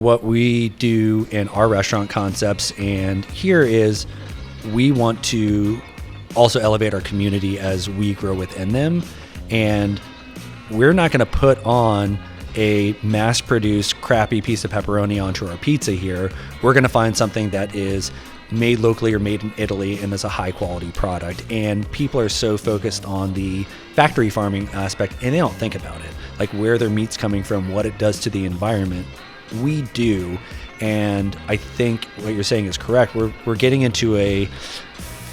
what we do in our restaurant concepts, and here is we want to also elevate our community as we grow within them. And we're not going to put on a mass-produced crappy piece of pepperoni onto our pizza here. We're going to find something that is made locally or made in Italy and is a high-quality product. And people are so focused on the factory farming aspect, and they don't think about it, like where their meat's coming from, what it does to the environment. We do, and I think what you're saying is correct. We're getting into a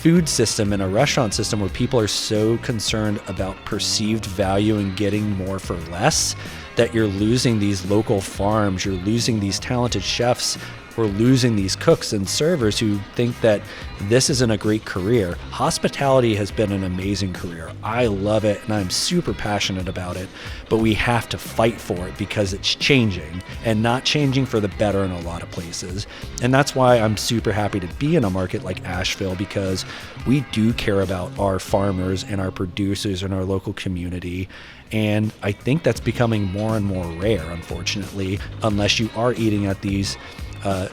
food system and a restaurant system where people are so concerned about perceived value and getting more for less that you're losing these local farms, you're losing these talented chefs, we're losing these cooks and servers who think that this isn't a great career. Hospitality has been an amazing career. I love it and I'm super passionate about it, but we have to fight for it because it's changing and not changing for the better in a lot of places. And that's why I'm super happy to be in a market like Asheville, because we do care about our farmers and our producers and our local community. And I think that's becoming more and more rare, unfortunately, unless you are eating at these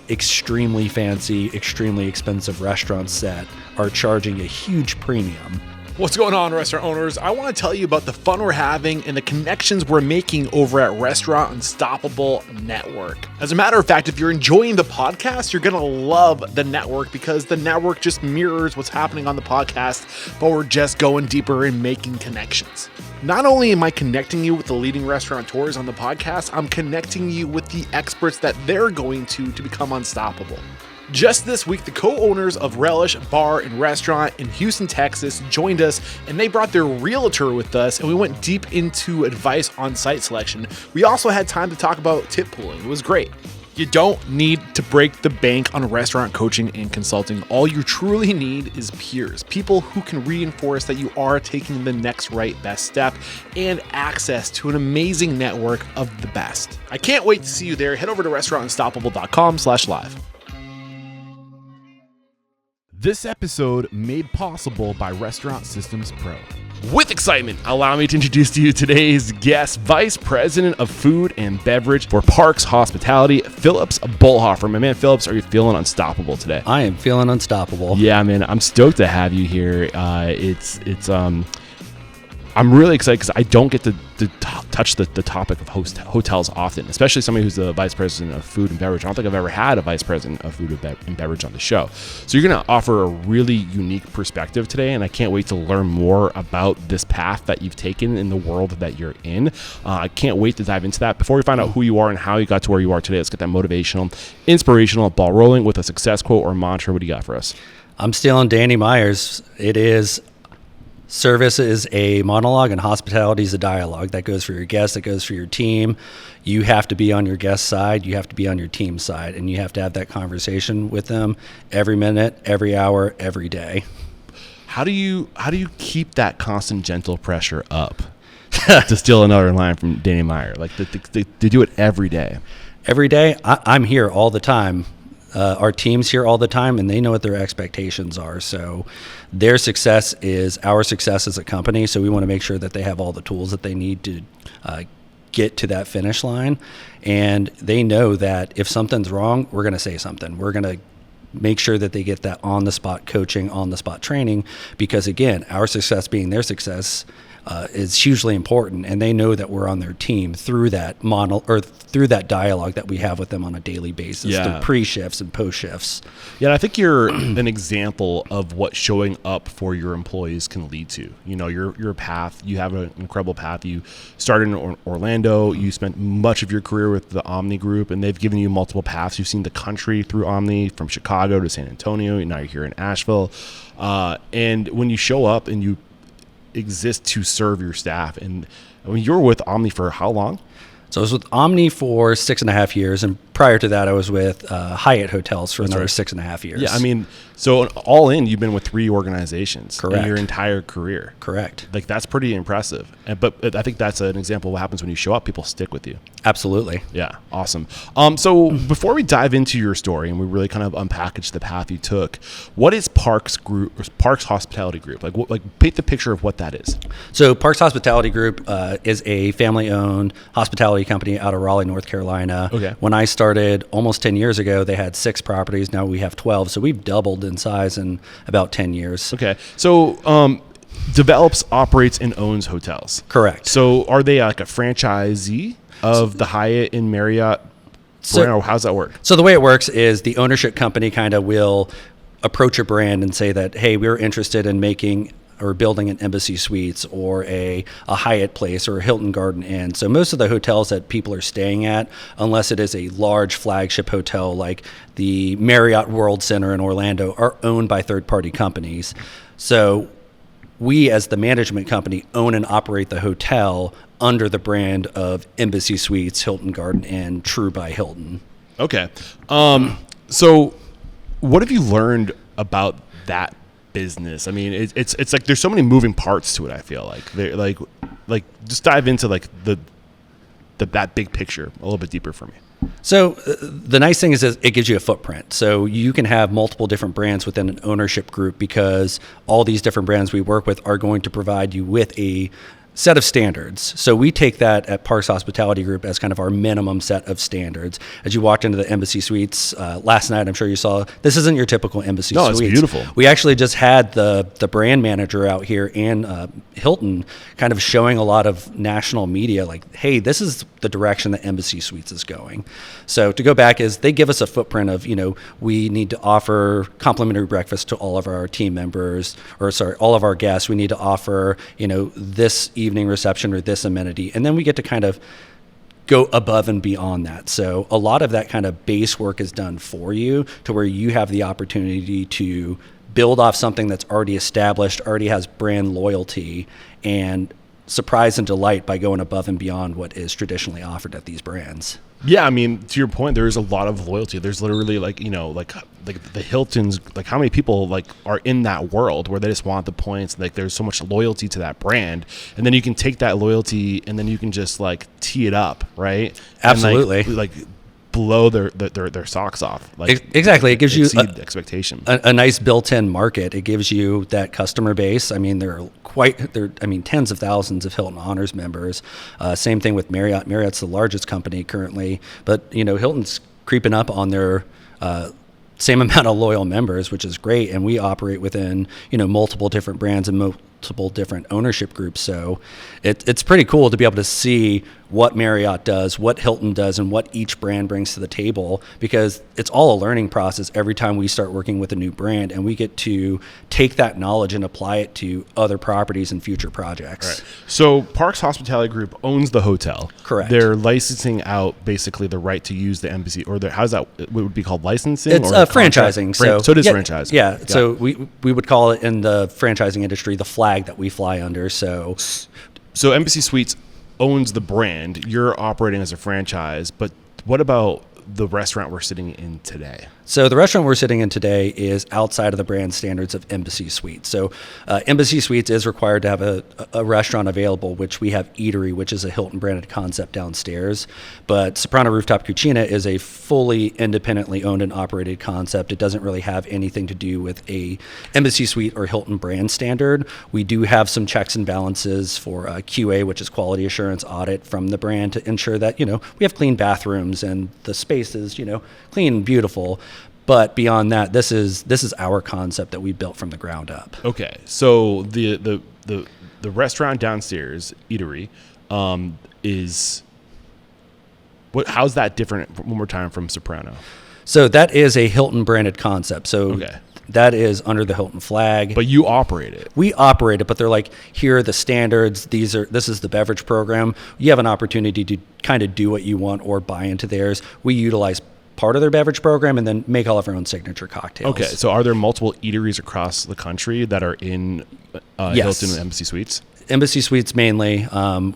extremely fancy, extremely expensive restaurants that are charging a huge premium. What's going on, restaurant owners? I want to tell you about the fun we're having and the connections we're making over at Restaurant Unstoppable Network. As a matter of fact, if you're enjoying the podcast, you're going to love the network, because the network just mirrors what's happening on the podcast, but we're just going deeper and making connections. Not only am I connecting you with the leading restaurateurs on the podcast, I'm connecting you with the experts that they're going to become unstoppable. Just this week, the co-owners of Relish Bar and Restaurant in Houston, Texas joined us, and they brought their realtor with us, and we went deep into advice on site selection. We also had time to talk about tip pooling. It was great. You don't need to break the bank on restaurant coaching and consulting. All you truly need is peers, people who can reinforce that you are taking the next right best step, and access to an amazing network of the best. I can't wait to see you there. Head over to restaurantunstoppable.com/live. This episode made possible by Restaurant Systems Pro. With excitement, allow me to introduce to you today's guest, Vice President of Food and Beverage for Parks Hospitality, Phillips Bollhoefer. My man, Phillips, are you feeling unstoppable today? I am feeling unstoppable. Yeah, man, I'm stoked to have you here. I'm really excited because I don't get to touch the topic of hotels often, especially somebody who's the vice president of food and beverage. I don't think I've ever had a vice president of food and beverage on the show. So you're going to offer a really unique perspective today, and I can't wait to learn more about this path that you've taken in the world that you're in. I can't wait to dive into that. Before we find out who you are and how you got to where you are today, let's get that motivational, inspirational ball rolling with a success quote or mantra. What do you got for us? I'm stealing Danny Meyer's. It is: service is a monologue and hospitality is a dialogue. That goes for your guests, that goes for your team. You have to be on your guest side, you have to be on your team side, and you have to have that conversation with them every minute, every hour, every day. How do you keep that constant gentle pressure up? To steal another line from Danny Meyer, like they do it every day. Every day, I'm here all the time. Our team's here all the time, and they know what their expectations are. So their success is our success as a company. So we want to make sure that they have all the tools that they need to get to that finish line. And they know that if something's wrong, we're going to say something. We're going to make sure that they get that on-the-spot coaching, on-the-spot training, because, again, our success being their success is hugely important, and they know that we're on their team through that through that dialogue that we have with them on a daily basis, through pre-shifts and post-shifts. Yeah, I think you're an example of what showing up for your employees can lead to. You know, your path, you have an incredible path. You started in Orlando. You spent much of your career with the Omni Group, and they've given you multiple paths. You've seen the country through Omni, from Chicago to San Antonio, and now you're here in Asheville. And when you show up and you exist to serve your staff, and I mean, you were with Omni for how long? So I was with Omni for 6.5 years, and prior to that, I was with Hyatt Hotels for another 6.5 years. Yeah, I mean, so all in, you've been with 3 organizations. Correct. In your entire career. Correct. Like, that's pretty impressive. But I think that's an example of what happens when you show up. People stick with you. Absolutely. Yeah, awesome. So before we dive into your story and we really kind of unpackage the path you took, what is Parks Hospitality Group? Like paint the picture of what that is. So Parks Hospitality Group is a family-owned hospitality hospitality company out of Raleigh, North Carolina. Okay. When I started almost 10 years ago, they had 6 properties. Now we have 12. So we've doubled in size in about 10 years. Okay. So develops, operates, and owns hotels. Correct. So are they like a franchisee of the Hyatt and Marriott brand, or how's that work? So the way it works is the ownership company kind of will approach a brand and say that, hey, we're interested in making or building an Embassy Suites or a Hyatt Place or a Hilton Garden Inn. So most of the hotels that people are staying at, unless it is a large flagship hotel like the Marriott World Center in Orlando, are owned by third-party companies. So we, as the management company, own and operate the hotel under the brand of Embassy Suites, Hilton Garden Inn, True by Hilton. Okay. So what have you learned about that business? I mean, it's like there's so many moving parts to it. I feel like they're like just dive into like that big picture a little bit deeper for me. So the nice thing is it gives you a footprint. So you can have multiple different brands within an ownership group because all these different brands we work with are going to provide you with a set of standards. So we take that at Parks Hospitality Group as kind of our minimum set of standards. As you walked into the Embassy Suites last night, I'm sure you saw, this isn't your typical Embassy Suites. No, it's beautiful. We actually just had the brand manager out here and Hilton kind of showing a lot of national media like, hey, this is the direction that Embassy Suites is going. So to go back is they give us a footprint of, we need to offer complimentary breakfast to all of our team members, all of our guests. We need to offer, this evening reception or this amenity. And then we get to kind of go above and beyond that. So a lot of that kind of base work is done for you to where you have the opportunity to build off something that's already established, already has brand loyalty, and surprise and delight by going above and beyond what is traditionally offered at these brands. Yeah, I mean, to your point, there is a lot of loyalty. There's literally like the Hiltons, like how many people like are in that world where they just want the points. Like there's so much loyalty to that brand, and then you can take that loyalty and then you can just like tee it up, right? Absolutely. And, like blow their socks off. Like exactly, it gives you the expectation. A nice built-in market. It gives you that customer base. I mean, tens of thousands of Hilton Honors members. Same thing with Marriott. Marriott's the largest company currently, but Hilton's creeping up on their same amount of loyal members, which is great. And we operate within multiple different brands and multiple different ownership groups. So it's pretty cool to be able to see what Marriott does, what Hilton does, and what each brand brings to the table, because it's all a learning process every time we start working with a new brand, and we get to take that knowledge and apply it to other properties and future projects. Right. So Parks Hospitality Group owns the hotel. Correct. They're licensing out basically the right to use the Embassy, or how's that? What would be called licensing? It's franchising. So it is franchising. Yeah. So we would call it in the franchising industry the flag that we fly under. So Embassy Suites owns the brand. You're operating as a franchise, but what about the restaurant we're sitting in today? So the restaurant we're sitting in today is outside of the brand standards of Embassy Suites. So Embassy Suites is required to have a restaurant available, which we have Eatery, which is a Hilton branded concept downstairs. But Soprano Rooftop Cucina is a fully independently owned and operated concept. It doesn't really have anything to do with a Embassy Suite or Hilton brand standard. We do have some checks and balances for QA, which is quality assurance audit from the brand, to ensure that we have clean bathrooms and the space is clean and beautiful. But beyond that, this is our concept that we built from the ground up. Okay, so the restaurant downstairs, Eatery, is what? How's that different? One more time from Soprano. So that is a Hilton branded concept. So that is under the Hilton flag. But you operate it. We operate it, but they're like, here are the standards. This is the beverage program. You have an opportunity to kind of do what you want or buy into theirs. We utilize part of their beverage program and then make all of our own signature cocktails. Okay, so are there multiple eateries across the country that are in Yes. Hilton and Embassy Suites? Embassy Suites mainly.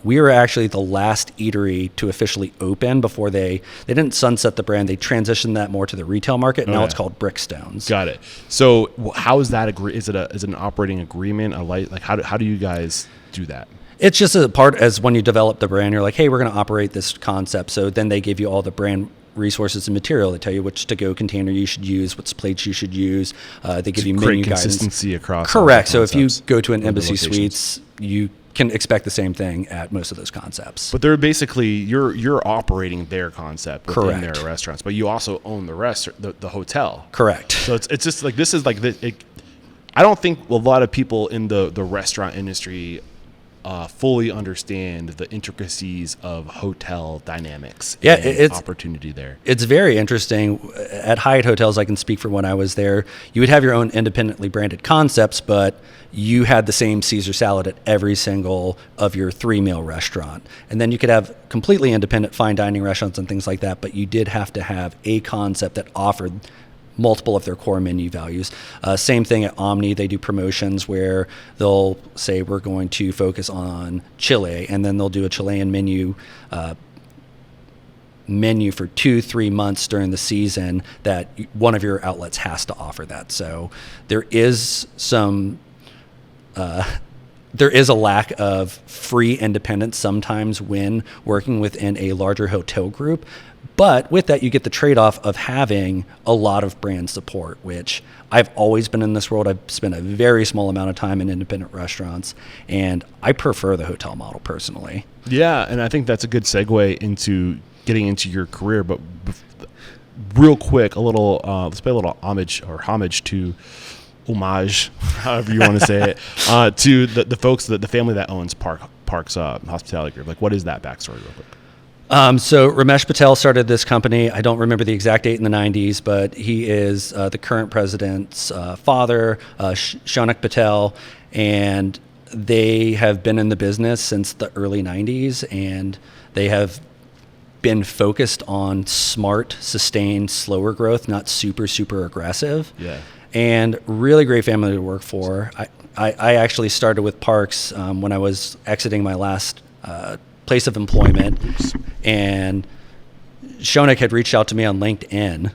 We were actually the last eatery to officially open before they didn't sunset the brand. They transitioned that more to the retail market. Now it's called Brickstones. Got it. So how is that? Is it an operating agreement? How do you guys do that? It's just a part as when you develop the brand, you're like, hey, we're going to operate this concept. So then they give you all the brand resources and material. They tell you which to-go container you should use, what plates you should use. They give you menu guidance. Consistency across. Correct. So if you go to an Embassy Suites, you can expect the same thing at most of those concepts. But they're basically you're operating their concept within Correct. their restaurants, but you also own the hotel. Correct. So it's just like this is like I don't think a lot of people in the restaurant industry fully understand the intricacies of hotel dynamics. Yeah, and it's opportunity there. It's very interesting. At Hyatt hotels, I can speak for when I was there. You would have your own independently branded concepts, but you had the same Caesar salad at every single of your 3-meal restaurant. And then you could have completely independent fine dining restaurants and things like that, but you did have to have a concept that offered multiple of their core menu values. Same thing at Omni. They do promotions where they'll say we're going to focus on Chile, and then they'll do a Chilean menu for 2-3 months during the season that one of your outlets has to offer that. So there is a lack of free independence sometimes when working within a larger hotel group. But with that, you get the trade-off of having a lot of brand support, which I've always been in this world. I've spent a very small amount of time in independent restaurants, and I prefer the hotel model personally. Yeah, and I think that's a good segue into getting into your career. But real quick, let's pay a little homage to however you want to say it, to the folks, the family that owns Parks Hospitality Group. Like, what is that backstory real quick? So Ramesh Patel started this company. I don't remember the exact date in the 90s, but he is the current president's father, Shaunak Patel, and they have been in the business since the early 90s, and they have been focused on smart, sustained, slower growth, not super aggressive. Yeah. And really great family to work for. I actually started with Parks when I was exiting my last place of employment, and Shaunak had reached out to me on LinkedIn,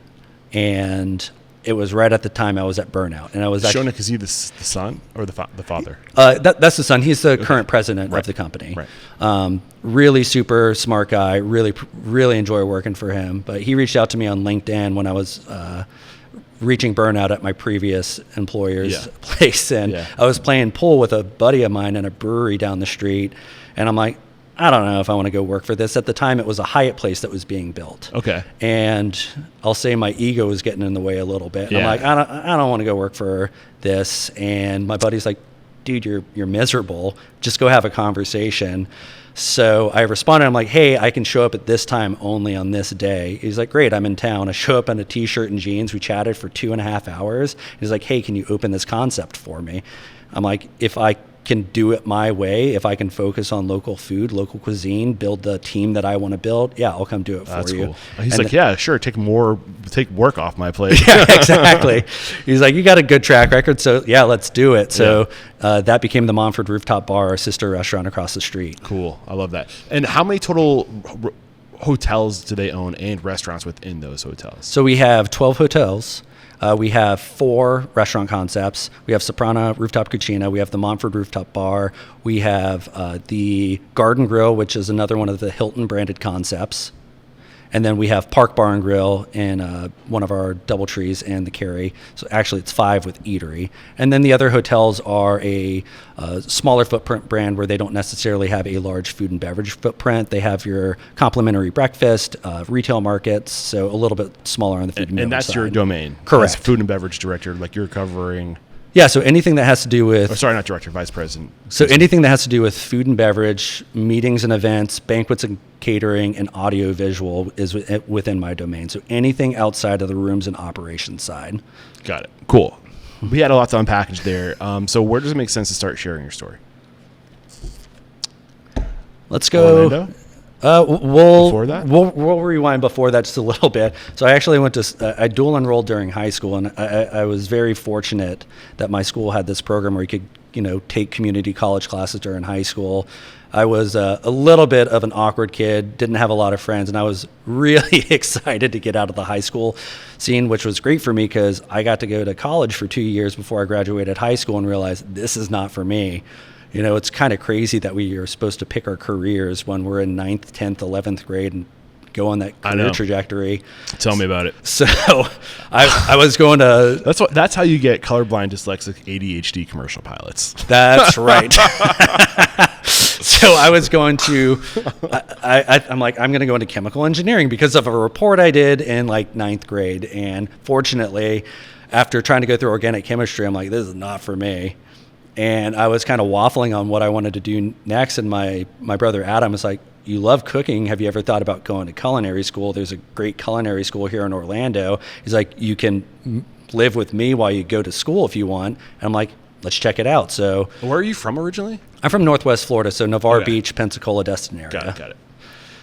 and it was right at the time I was at burnout. And I was Shaunak, is he the son or the father? That's the son. He's the current president of the company. Right. Really super smart guy. Really enjoy working for him. But he reached out to me on LinkedIn when I was reaching burnout at my previous employer's place, and I was playing pool with a buddy of mine in a brewery down the street, and I'm like, I don't know if I want to go work for this. At the time, it was a Hyatt place that was being built. Okay. And I'll say my ego was getting in the way a little bit. And I'm like, I don't want to go work for this. And my buddy's like, dude, you're miserable. Just go have a conversation. So I responded. I'm like, hey, I can show up at this time only on this day. He's like, great, I'm in town. I show up in a T-shirt and jeans. We chatted for 2.5 hours. He's like, hey, can you open this concept for me? I'm like, if I can do it my way, if I can focus on local food, local cuisine, build the team that I want to build, I'll come do it for you. Cool. He's like, yeah, sure, take work off my plate. Yeah, exactly. He's like, you got a good track record, so yeah, let's do it. So that became the Montford Rooftop Bar, our sister restaurant across the street. Cool. I love that. And how many total hotels do they own and restaurants within those hotels? So we have 12 hotels. We have 4 restaurant concepts. We have Soprano Rooftop Cucina. We have the Montford Rooftop Bar. We have the Garden Grill, which is another one of the Hilton branded concepts. And then we have Park Bar and Grill in one of our DoubleTrees and the Cary. So actually it's 5 with Eatery. And then the other hotels are a smaller footprint brand where they don't necessarily have a large food and beverage footprint. They have your complimentary breakfast, retail markets, so a little bit smaller on the food and beverage And that's side. your domain. Correct. As food and beverage director, like you're covering... Yeah, so anything that has to do with... not director, vice president. So anything that has to do with food and beverage, meetings and events, banquets and catering, and audio visual is within my domain. So anything outside of the rooms and operations side. Got it. Cool. We had a lot to unpackage there. So where does it make sense to start sharing your story? Let's go... Orlando? Before that? We'll rewind before that just a little bit. So I actually I dual enrolled during high school, and I was very fortunate that my school had this program where you could, take community college classes during high school. I was a little bit of an awkward kid, didn't have a lot of friends, and I was really excited to get out of the high school scene, which was great for me because I got to go to college for 2 years before I graduated high school and realized this is not for me. It's kind of crazy that we are supposed to pick our careers when we're in 9th, 10th, 11th grade and go on that career trajectory. Tell me about it. So I was going to... That's how you get colorblind, dyslexic, ADHD commercial pilots. That's right. So I was going to... I'm like, I'm going to go into chemical engineering because of a report I did in like 9th grade. And fortunately, after trying to go through organic chemistry, I'm like, this is not for me. And I was kind of waffling on what I wanted to do next. And my brother Adam was like, you love cooking. Have you ever thought about going to culinary school? There's a great culinary school here in Orlando. He's like, you can live with me while you go to school if you want. And I'm like, let's check it out. So where are you from originally? I'm from Northwest Florida. So Navarre Beach, Pensacola, Destin area. Got it.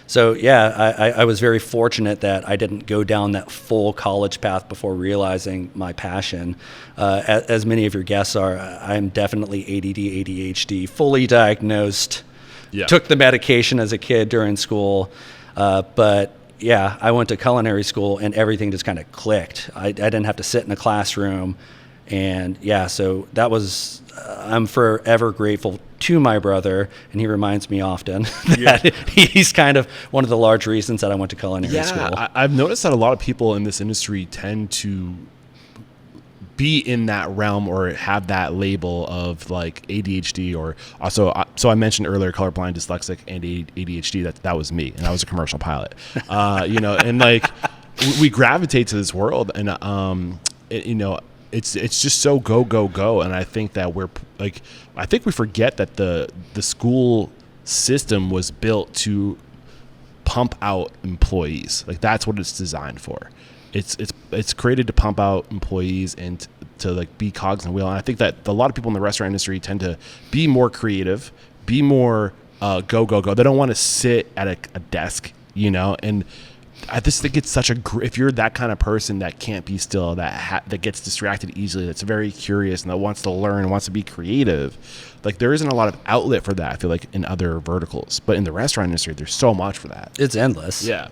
So yeah, I was very fortunate that I didn't go down that full college path before realizing my passion. As many of your guests are, I'm definitely ADD, ADHD, fully diagnosed. Yeah. Took the medication as a kid during school. But yeah, I went to culinary school and everything just kind of clicked. I didn't have to sit in a classroom. And yeah, so that was, I'm forever grateful to my brother, and he reminds me often that he's kind of one of the large reasons that I went to culinary school. I've noticed that a lot of people in this industry tend to be in that realm or have that label of like ADHD or also, so I mentioned earlier colorblind, dyslexic, and ADHD. That was me, and I was a commercial pilot. And like we gravitate to this world, and it's just so go, and I think that I think we forget that the school system was built to pump out employees. Like that's what it's designed for. It's created to pump out employees and to like be cogs in the wheel. And I think that a lot of people in the restaurant industry tend to be more creative, be more go. They don't want to sit at a desk, and I just think it's such if you're that kind of person that can't be still, that gets distracted easily, that's very curious and that wants to learn, wants to be creative, like there isn't a lot of outlet for that, I feel like, in other verticals. But in the restaurant industry, there's so much for that. It's endless. Yeah.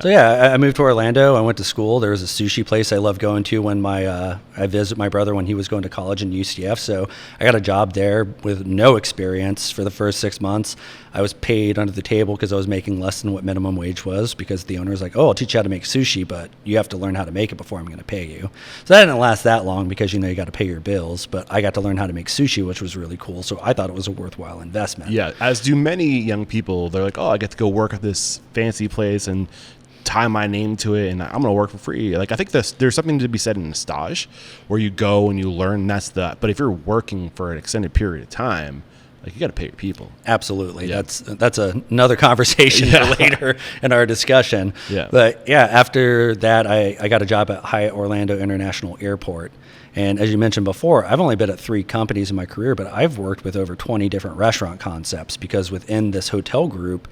So yeah, I moved to Orlando. I went to school. There was a sushi place I loved going to when I visited my brother when he was going to college in UCF. So I got a job there with no experience for the first 6 months. I was paid under the table because I was making less than what minimum wage was, because the owner was like, oh, I'll teach you how to make sushi, but you have to learn how to make it before I'm going to pay you. So that didn't last that long because, you got to pay your bills. But I got to learn how to make sushi, which was really cool. So I thought it was a worthwhile investment. Yeah, as do many young people. They're like, oh, I get to go work at this fancy place and tie my name to it, and I'm going to work for free. Like, I think there's something to be said in a stage where you go and you learn, and but if you're working for an extended period of time, like, you got to pay your people. Absolutely. Yeah. That's another conversation for later in our discussion. Yeah. But yeah, after that, I got a job at Hyatt Orlando International Airport. And as you mentioned before, I've only been at 3 companies in my career, but I've worked with over 20 different restaurant concepts, because within this hotel group,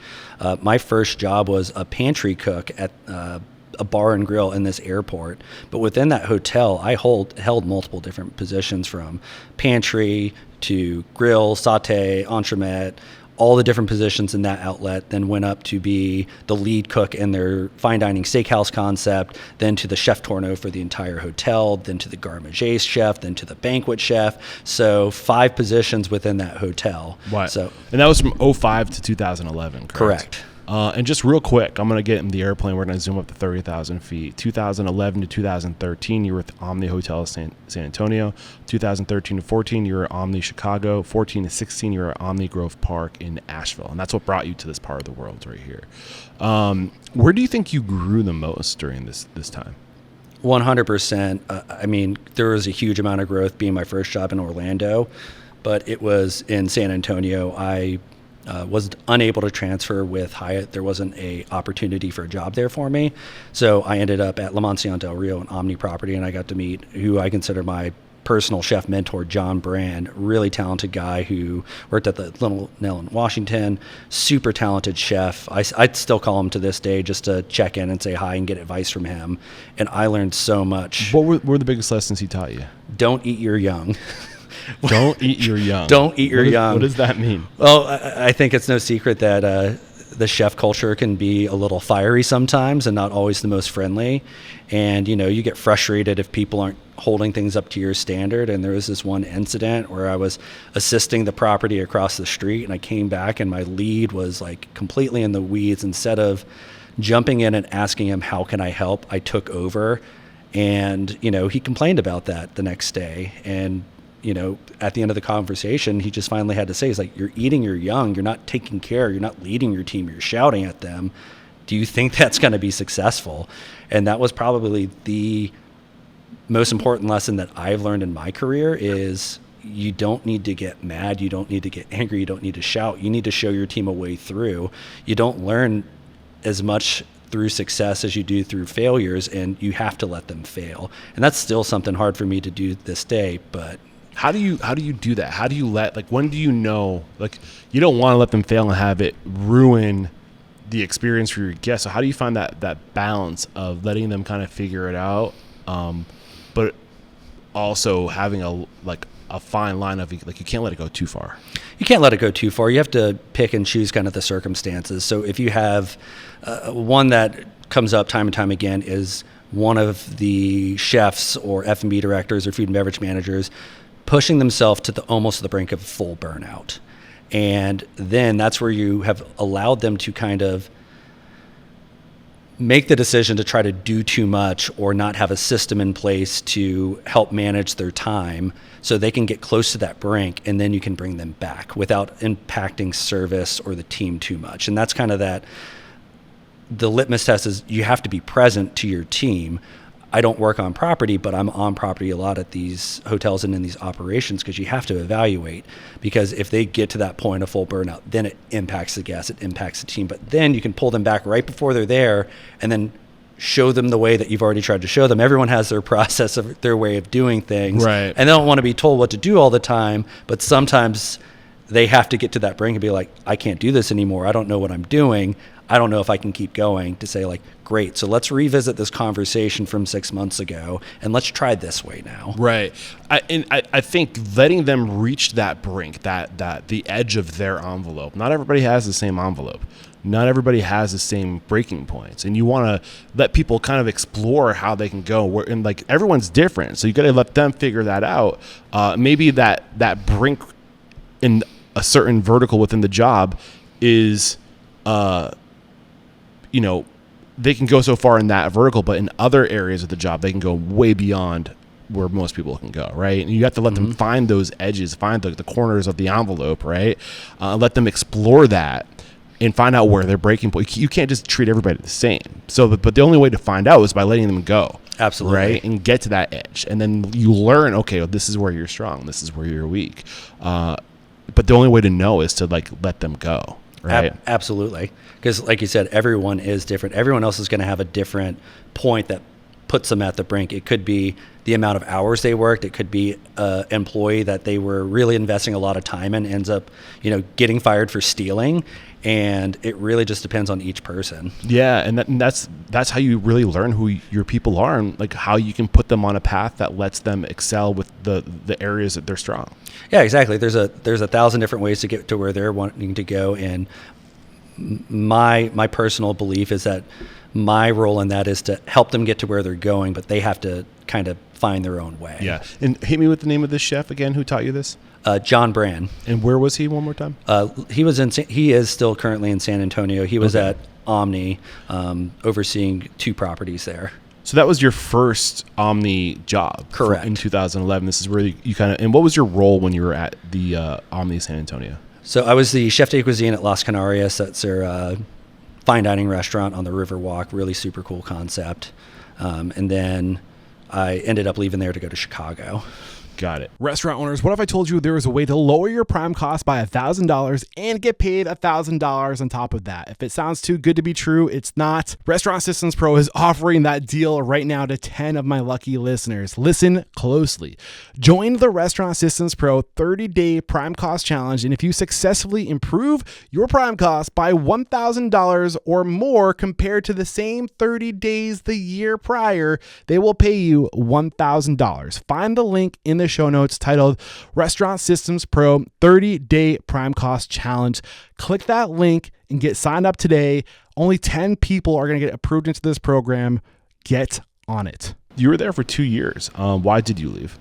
my first job was a pantry cook at a bar and grill in this airport. But within that hotel, I held multiple different positions, from pantry to grill, saute, entremet, all the different positions in that outlet, then went up to be the lead cook in their fine dining steakhouse concept, then to the chef tourneau for the entire hotel, then to the garde manger chef, then to the banquet chef. So 5 positions within that hotel. Right. So, and that was from 2005 to 2011, correct? And just real quick, I'm going to get in the airplane. We're going to zoom up to 30,000 feet. 2011 to 2013, you were with Omni Hotel San Antonio. 2013 to 14, you were at Omni Chicago. 14 to 16, you were at Omni Grove Park in Asheville. And that's what brought you to this part of the world right here. Where do you think you grew the most during this time? 100%. I mean, there was a huge amount of growth being my first job in Orlando, but it was in San Antonio. I was unable to transfer with Hyatt. There wasn't a opportunity for a job there for me. So I ended up at La Mansión Del Rio, an Omni property, and I got to meet who I consider my personal chef mentor, John Brand, really talented guy who worked at the Little Nell in Washington, super talented chef. I'd still call him to this day just to check in and say hi and get advice from him. And I learned so much. What were the biggest lessons he taught you? Don't eat your young. Don't eat your young. Don't eat your young. What does that mean? Well, I think it's no secret that the chef culture can be a little fiery sometimes and not always the most friendly. And, you get frustrated if people aren't holding things up to your standard. And there was this one incident where I was assisting the property across the street, and I came back and my lead was like completely in the weeds. Instead of jumping in and asking him, how can I help? I took over. And, you know, he complained about that the next day. And, you know, at the end of the conversation, he just finally had to say, he's like, you're eating your young, you're not taking care, you're not leading your team, you're shouting at them. Do you think that's going to be successful? And that was probably the most important lesson that I've learned in my career is you don't need to get mad. You don't need to get angry. You don't need to shout. You need to show your team a way through. You don't learn as much through success as you do through failures, and you have to let them fail. And that's still something hard for me to do this day, but how do you do that? How do you when do you know, you don't want to let them fail and have it ruin the experience for your guests? So how do you find that balance of letting them kind of figure it out, but also having a fine line of you can't let it go too far? You can't let it go too far. You have to pick and choose kind of the circumstances. So if you have one that comes up time and time again is one of the chefs or F&B directors or food and beverage managers pushing themselves to almost the brink of full burnout. And then that's where you have allowed them to kind of make the decision to try to do too much or not have a system in place to help manage their time so they can get close to that brink, and then you can bring them back without impacting service or the team too much. And that's kind of the litmus test is you have to be present to your team. I don't work on property, but I'm on property a lot at these hotels and in these operations because you have to evaluate, because if they get to that point of full burnout, then it impacts the guests, it impacts the team. But then you can pull them back right before they're there and then show them the way that you've already tried to show them. Everyone has their process of their way of doing things. Right. And they don't want to be told what to do all the time, but sometimes they have to get to that brink and be like, I can't do this anymore. I don't know what I'm doing. I don't know if I can keep going, to say great, so let's revisit this conversation from 6 months ago and let's try this way now. Right. I think letting them reach that brink, that the edge of their envelope. Not everybody has the same envelope. Not everybody has the same breaking points, and you want to let people kind of explore how they can go. And everyone's different, so you got to let them figure that out. Maybe that brink in a certain vertical within the job is, they can go so far in that vertical, but in other areas of the job, they can go way beyond where most people can go, right? And you have to let them find those edges, find the corners of the envelope, right? Let them explore that and find out where their breaking point. You can't just treat everybody the same. So, but the only way to find out is by letting them go. Absolutely. Right? And get to that edge. And then you learn, okay, well, this is where you're strong. This is where you're weak. But the only way to know is to let them go. Right. Absolutely. Because like you said, everyone is different. Everyone else is going to have a different point that puts them at the brink. It could be the amount of hours they worked. It could be an employee that they were really investing a lot of time in ends up, getting fired for stealing. And it really just depends on each person. Yeah, and that's how you really learn who your people are, and how you can put them on a path that lets them excel with the areas that they're strong. Yeah, exactly. There's a 1,000 different ways to get to where they're wanting to go, and my personal belief is that my role in that is to help them get to where they're going, but they have to kind of find their own way. Yeah, and hit me with the name of this chef again. Who taught you this? John Brand. And where was he one more time? He is still currently in San Antonio. He was at Omni, overseeing 2 properties there. So that was your first Omni job. Correct. In 2011. This is where you kind of, and what was your role when you were at the Omni San Antonio? So I was the chef de cuisine at Las Canarias. That's their fine dining restaurant on the Riverwalk. Really super cool concept. And then I ended up leaving there to go to Chicago. Got it. Restaurant owners, what if I told you there was a way to lower your prime cost by $1,000 and get paid $1,000 on top of that? If it sounds too good to be true, it's not. Restaurant Systems Pro is offering that deal right now to 10 of my lucky listeners. Listen closely. Join the Restaurant Systems Pro 30-day prime cost challenge, and if you successfully improve your prime cost by $1,000 or more compared to the same 30 days the year prior, they will pay you $1,000. Find the link in the show notes titled Restaurant Systems Pro 30-Day Prime Cost Challenge. Click that link and get signed up today. Only 10 people are going to get approved into this program. Get on it. You were there for 2 years. Why did you leave?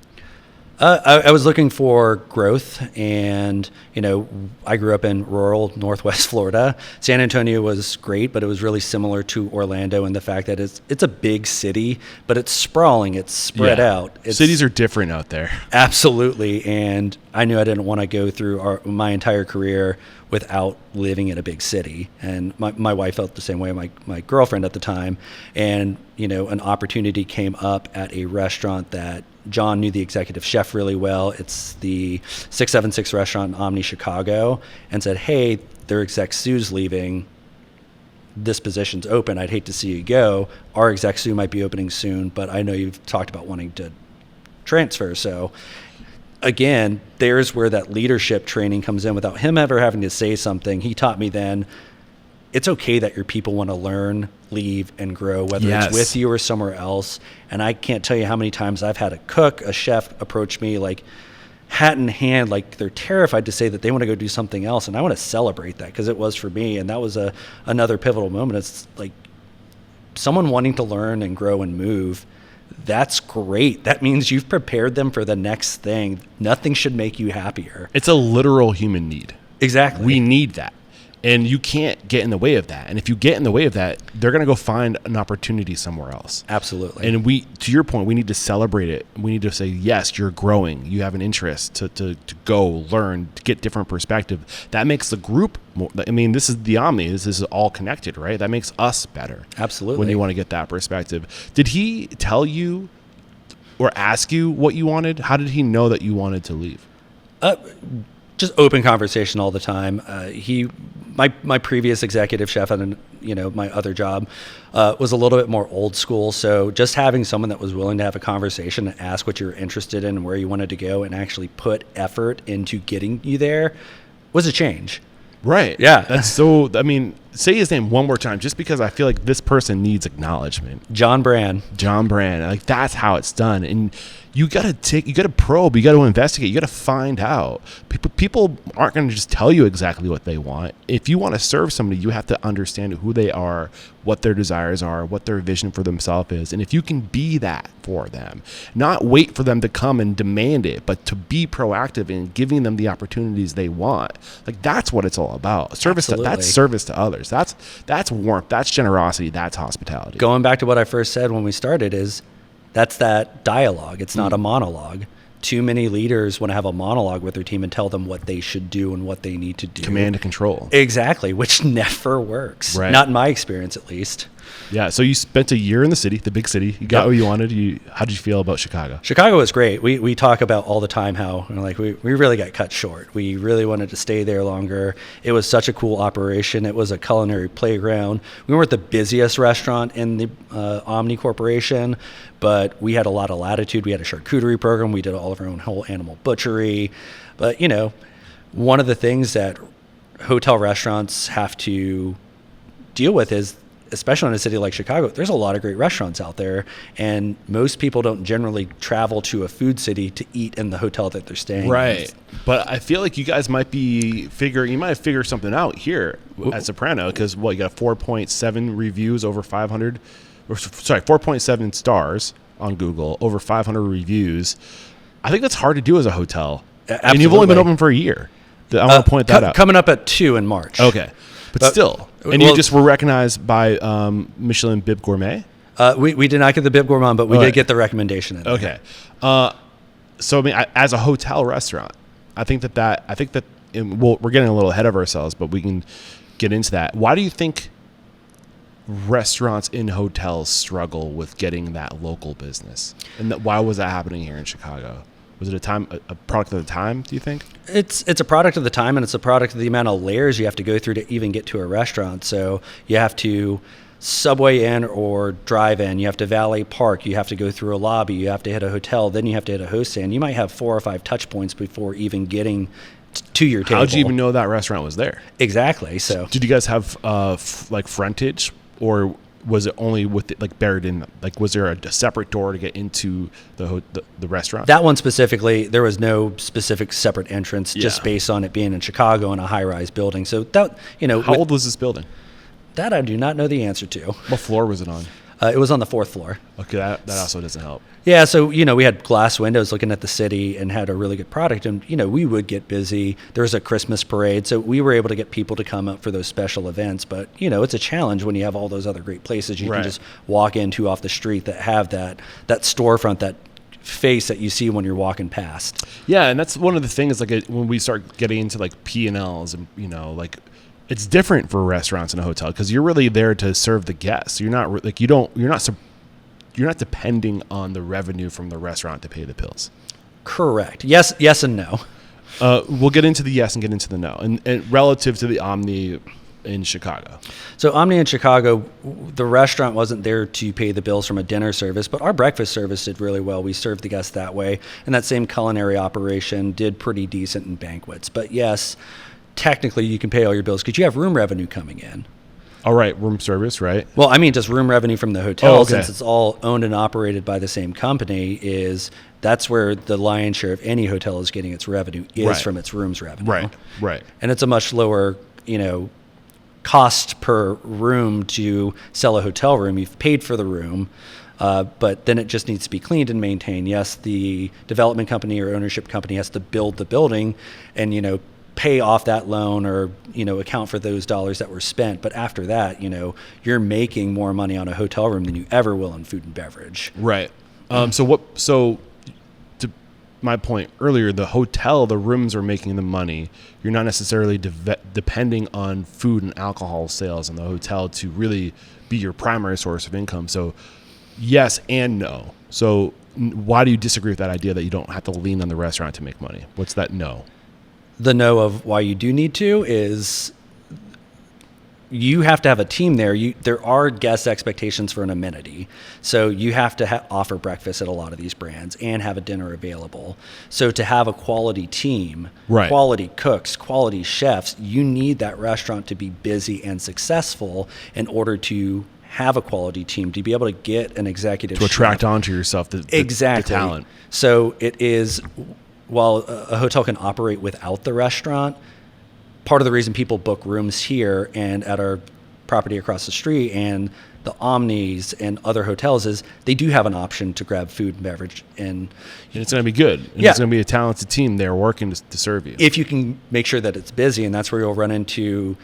I was looking for growth, and I grew up in rural Northwest Florida. San Antonio was great, but it was really similar to Orlando in the fact that it's a big city, but it's sprawling, it's spread out. Cities are different out there. Absolutely, and I knew I didn't want to go through my entire career without living in a big city. And my wife felt the same way, my girlfriend at the time. And, an opportunity came up at a restaurant that John knew the executive chef really well. It's the 676 restaurant in Omni, Chicago, and said, hey, their exec Sue's leaving. This position's open. I'd hate to see you go. Our exec Sue might be opening soon, but I know you've talked about wanting to transfer. So again, there's where that leadership training comes in without him ever having to say something. He taught me then, it's okay that your people want to learn, leave, and grow, whether it's with you or somewhere else. And I can't tell you how many times I've had a chef approach me like hat in hand, like they're terrified to say that they want to go do something else. And I want to celebrate that, because it was for me. And that was another pivotal moment. It's like someone wanting to learn and grow and move. That's great. That means you've prepared them for the next thing. Nothing should make you happier. It's a literal human need. Exactly. We need that. And you can't get in the way of that. And if you get in the way of that, they're going to go find an opportunity somewhere else. Absolutely. And to your point, we need to celebrate it. We need to say, yes, you're growing. You have an interest to go learn, to get different perspective. That makes the group more. I mean, this is the Omni. This is all connected, right? That makes us better. Absolutely. When you want to get that perspective. Did he tell you or ask you what you wanted? How did he know that you wanted to leave? Just open conversation all the time. My previous executive chef and my other job was a little bit more old school. So just having someone that was willing to have a conversation and ask what you're interested in and where you wanted to go and actually put effort into getting you there was a change. Right. Yeah. That's so. I mean, say his name one more time, just because I feel like this person needs acknowledgement. John Brand. Like, that's how it's done. And you gotta probe, you gotta investigate, you gotta find out. People aren't gonna just tell you exactly what they want. If you want to serve somebody, you have to understand who they are, what their desires are, what their vision for themselves is. And if you can be that for them, not wait for them to come and demand it, but to be proactive in giving them the opportunities they want. Like, that's what it's all about. That's service to others. That's warmth, that's generosity, that's hospitality. Going back to what I first said when we started is, that's that dialogue. It's not a monologue. Too many leaders want to have a monologue with their team and tell them what they should do and what they need to do. Command and control. Exactly, which never works. Right. Not in my experience, at least. Yeah, so you spent a year in the city, the big city. You got what you wanted. How did you feel about Chicago? Chicago was great. We talk about all the time how we really got cut short. We really wanted to stay there longer. It was such a cool operation. It was a culinary playground. We weren't the busiest restaurant in the Omni Corporation, but we had a lot of latitude. We had a charcuterie program. We did all of our own whole animal butchery. But, one of the things that hotel restaurants have to deal with is, especially in a city like Chicago, there's a lot of great restaurants out there, and most people don't generally travel to a food city to eat in the hotel that they're staying right. in. But I feel like you guys might have figured something out here at Soprano, because you got 4.7 reviews over 500, 4.7 stars on Google, over 500 reviews. I think that's hard to do as a hotel. Absolutely. And you've only been open for a year. I want to point that out. Coming up at 2 in March. Okay. But still. And you just were recognized by Michelin Bib Gourmet? We did not get the Bib Gourmand, but we did get the recommendation in there. Okay. So, I mean, as a hotel restaurant, I think that we're getting a little ahead of ourselves, but we can get into that. Why do you think restaurants in hotels struggle with getting that local business? And why was that happening here in Chicago? Was it a product of the time, do you think? It's a product of the time, and it's a product of the amount of layers you have to go through to even get to a restaurant. So you have to subway in or drive in. You have to valet park. You have to go through a lobby. You have to hit a hotel. Then you have to hit a host stand. You might have 4 or 5 touch points before even getting to your table. How'd you even know that restaurant was there? Exactly. So did you guys have frontage, or was it only buried in, was there a separate door to get into the restaurant? That one specifically, there was no specific separate entrance, just based on it being in Chicago in a high-rise building. So that, how old was this building? That I do not know the answer to. What floor was it on? It was on the 4th floor. Okay, that also doesn't help. Yeah, so, we had glass windows looking at the city and had a really good product. And, we would get busy. There was a Christmas parade, so we were able to get people to come up for those special events. But, it's a challenge when you have all those other great places you can just walk into off the street that have that storefront, that face that you see when you're walking past. Yeah, and that's one of the things, like, when we start getting into, like, P&Ls and, like, it's different for restaurants and a hotel because you're really there to serve the guests. You're not, like, you're not depending on the revenue from the restaurant to pay the bills. Correct. Yes and no. We'll get into the yes and get into the no. And relative to the Omni in Chicago. So Omni in Chicago, the restaurant wasn't there to pay the bills from a dinner service, but our breakfast service did really well. We served the guests that way. And that same culinary operation did pretty decent in banquets. But yes, technically you can pay all your bills because you have room revenue coming in. All right, room service, right? Well, I mean, just room revenue from the hotel, okay. Since it's all owned and operated by the same company, that's where the lion's share of any hotel is getting its revenue is from its rooms revenue. Right. And it's a much lower, cost per room to sell a hotel room. You've paid for the room, but then it just needs to be cleaned and maintained. Yes, the development company or ownership company has to build the building and, pay off that loan or, account for those dollars that were spent. But after that, you're making more money on a hotel room than you ever will in food and beverage. Right. So to my point earlier, the rooms are making the money. You're not necessarily depending on food and alcohol sales in the hotel to really be your primary source of income. So yes and no. So why do you disagree with that idea that you don't have to lean on the restaurant to make money? What's that no? The no of why you do need to is you have to have a team there. There are guest expectations for an amenity. So you have to offer breakfast at a lot of these brands and have a dinner available. So to have a quality team, quality cooks, quality chefs, you need that restaurant to be busy and successful in order to have a quality team, to be able to get an executive to attract onto yourself the talent. So it is... While a hotel can operate without the restaurant, part of the reason people book rooms here and at our property across the street and the Omnis and other hotels is they do have an option to grab food and beverage. And it's going to be good. And it's going to be a talented team there working to serve you. If you can make sure that it's busy, and that's where you'll run into,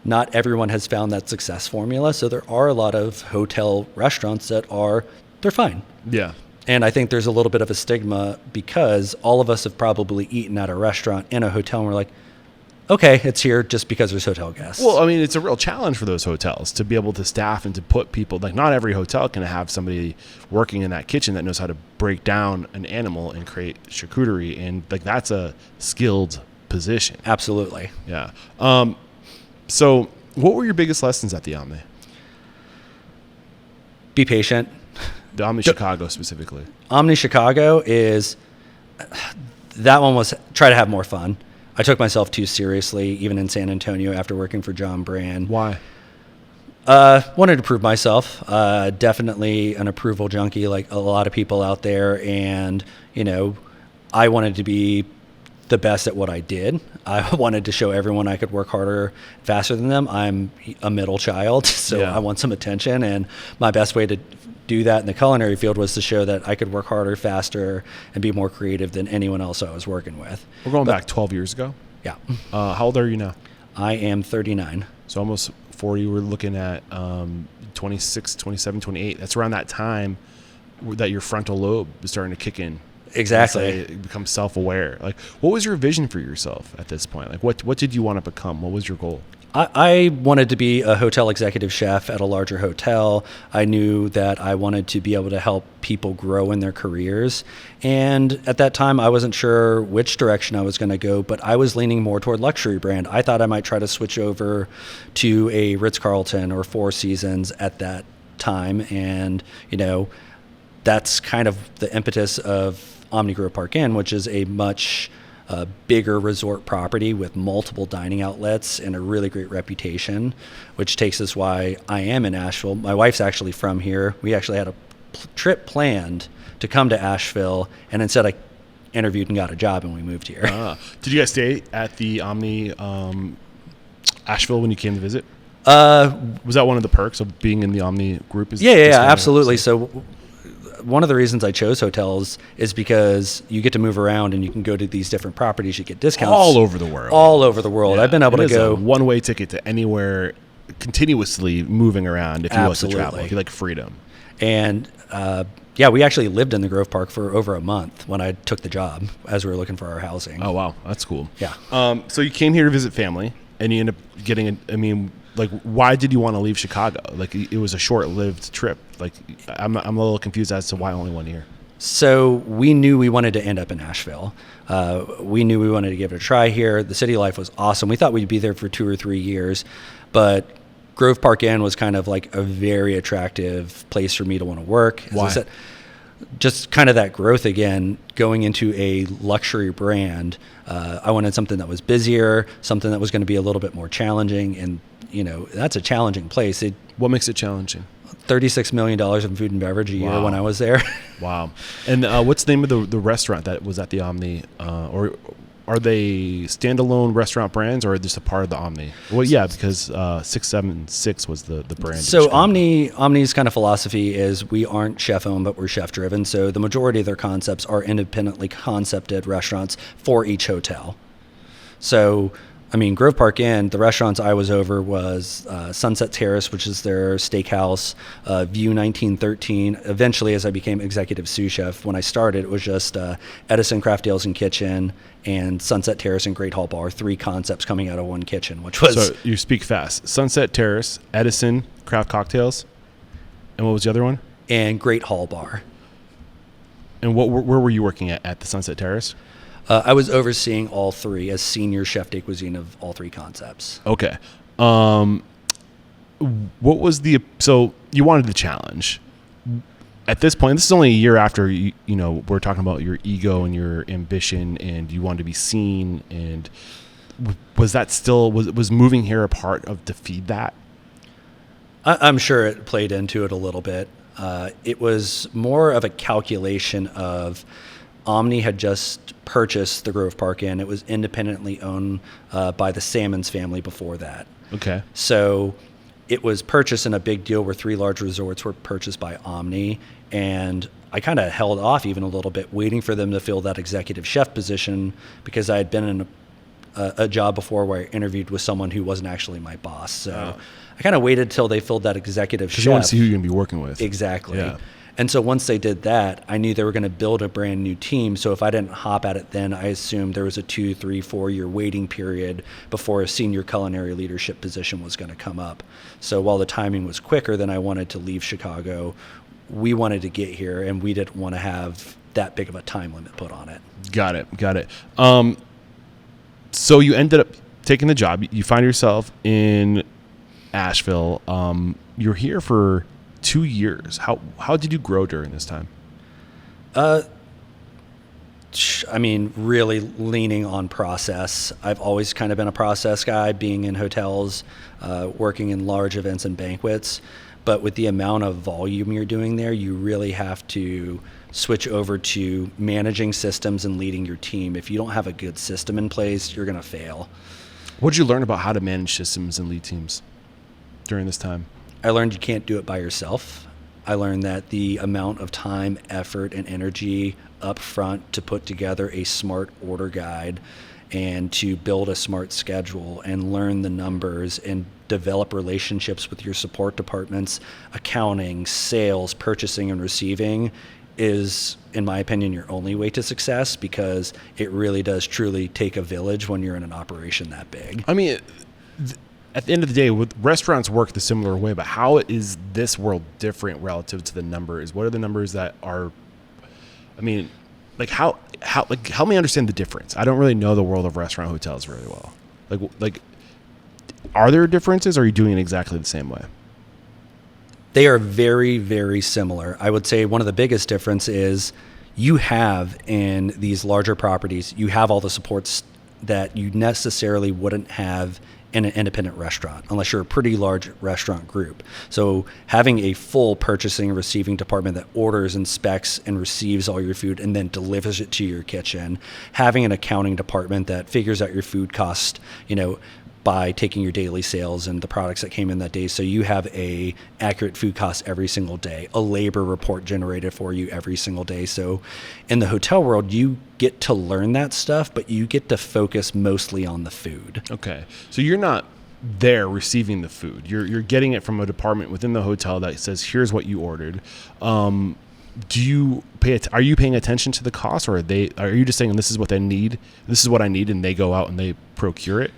not everyone has found that success formula. So there are a lot of hotel restaurants that they're fine. Yeah. And I think there's a little bit of a stigma because all of us have probably eaten at a restaurant in a hotel and we're like, okay, it's here just because there's hotel guests. Well, I mean, it's a real challenge for those hotels to be able to staff and to put people, like not every hotel can have somebody working in that kitchen that knows how to break down an animal and create charcuterie. And like, that's a skilled position. Absolutely. Yeah. So what were your biggest lessons at the Omni? Be patient. The Omni Chicago specifically. Omni Chicago that one was try to have more fun. I took myself too seriously, even in San Antonio after working for John Brand. Why? Wanted to prove myself. Definitely an approval junkie like a lot of people out there. And, I wanted to be the best at what I did. I wanted to show everyone I could work harder, faster than them. I'm a middle child, so I want some attention. And my best way to do that in the culinary field was to show that I could work harder, faster, and be more creative than anyone else I was working with. We're going back 12 years ago? Yeah. How old are you now? I am 39. So almost 40. We're looking at 26, 27, 28. That's around that time that your frontal lobe is starting to kick in. Exactly. You become self-aware. Like, what was your vision for yourself at this point? Like, what did you want to become? What was your goal? I wanted to be a hotel executive chef at a larger hotel. I knew that I wanted to be able to help people grow in their careers. And at that time, I wasn't sure which direction I was going to go, but I was leaning more toward luxury brand. I thought I might try to switch over to a Ritz-Carlton or Four Seasons at that time. And, that's kind of the impetus of Omni Grove Park Inn, which is a much bigger resort property with multiple dining outlets and a really great reputation, which takes us why I am in Asheville. My wife's actually from here. We actually had a trip planned to come to Asheville, and instead I interviewed and got a job, and we moved here. Did you guys stay at the Omni Asheville when you came to visit? Was that one of the perks of being in the Omni group? Yeah, absolutely. So one of the reasons I chose hotels is because you get to move around and you can go to these different properties. You get discounts all over the world. All over the world. Yeah, I've been able to go a one-way ticket to anywhere, continuously moving around if you like to travel, if you like freedom. And we actually lived in the Grove Park for over a month when I took the job as we were looking for our housing. Oh, wow. That's cool. Yeah. So you came here to visit family and you end up getting, why did you want to leave Chicago? Like, it was a short-lived trip. Like, I'm a little confused as to why only 1 year. So we knew we wanted to end up in Nashville. We knew we wanted to give it a try here. The city life was awesome. We thought we'd be there for 2 or 3 years, but Grove Park Inn was kind of like a very attractive place for me to want to work. As Why? I said, just kind of that growth again, going into a luxury brand. I wanted something that was busier, something that was going to be a little bit more challenging. And, that's a challenging place. What makes it challenging? $36 million in food and beverage a year when I was there. Wow. And what's the name of the restaurant that was at the Omni? Or are they standalone restaurant brands or just a part of the Omni? Well, yeah, because 676 was the brand. So Omni's kind of philosophy is we aren't chef-owned, but we're chef-driven. So the majority of their concepts are independently concepted restaurants for each hotel. So Grove Park Inn, the restaurants I was over was Sunset Terrace, which is their steakhouse, View 1913. Eventually, as I became executive sous chef, when I started, it was just Edison Craft Ales and Kitchen and Sunset Terrace and Great Hall Bar, 3 concepts coming out of one kitchen, which was... So you speak fast. Sunset Terrace, Edison Craft Cocktails, and what was the other one? And Great Hall Bar. And where were you working at the Sunset Terrace? I was overseeing all 3 as senior chef de cuisine of all 3 concepts. Okay. What was so you wanted the challenge. At this point, this is only a year after, we're talking about your ego and your ambition and you wanted to be seen. And was that still, was moving here a part of to feed that? I'm sure it played into it a little bit. It was more of a calculation of Omni had just purchased the Grove Park Inn. It was independently owned by the Salmons family before that. Okay. So it was purchased in a big deal where 3 large resorts were purchased by Omni. And I kind of held off even a little bit, waiting for them to fill that executive chef position because I had been in a job before where I interviewed with someone who wasn't actually my boss. So I kind of waited till they filled that executive chef. Because you want to see who you're going to be working with. Exactly. Yeah. And so once they did that, I knew they were going to build a brand new team. So if I didn't hop at it then, I assumed there was a 2, 3, 4 year waiting period before a senior culinary leadership position was going to come up. So while the timing was quicker than I wanted to leave Chicago, we wanted to get here and we didn't want to have that big of a time limit put on it. Got it. So you ended up taking the job. You find yourself in Asheville. You're here for 2 years. How did you grow during this time? Really leaning on process. I've always kind of been a process guy, being in hotels, working in large events and banquets. But with the amount of volume you're doing there, you really have to switch over to managing systems and leading your team. If you don't have a good system in place, you're going to fail. What did you learn about how to manage systems and lead teams during this time? I learned you can't do it by yourself. I learned that the amount of time, effort, and energy up front to put together a smart order guide and to build a smart schedule and learn the numbers and develop relationships with your support departments, accounting, sales, purchasing, and receiving is, in my opinion, your only way to success, because it really does truly take a village when you're in an operation that big. At the end of the day, restaurants work the similar way, but how is this world different relative to the numbers? What are the numbers that are, help me understand the difference. I don't really know the world of restaurant hotels very well. Like, are there differences, or are you doing it exactly the same way? They are very, very similar. I would say one of the biggest difference is you have in these larger properties, you have all the supports that you necessarily wouldn't have in an independent restaurant unless you're a pretty large restaurant group. So having a full purchasing and receiving department that orders, inspects, and receives all your food and then delivers it to your kitchen, having an accounting department that figures out your food cost, by taking your daily sales and the products that came in that day. So you have a accurate food cost every single day, a labor report generated for you every single day. So in the hotel world, you get to learn that stuff, but you get to focus mostly on the food. Okay. So you're not there receiving the food. You're getting it from a department within the hotel that says, here's what you ordered. Do you are you paying attention to the cost, or are you just saying this is what they need, this is what I need, and they go out and they procure it?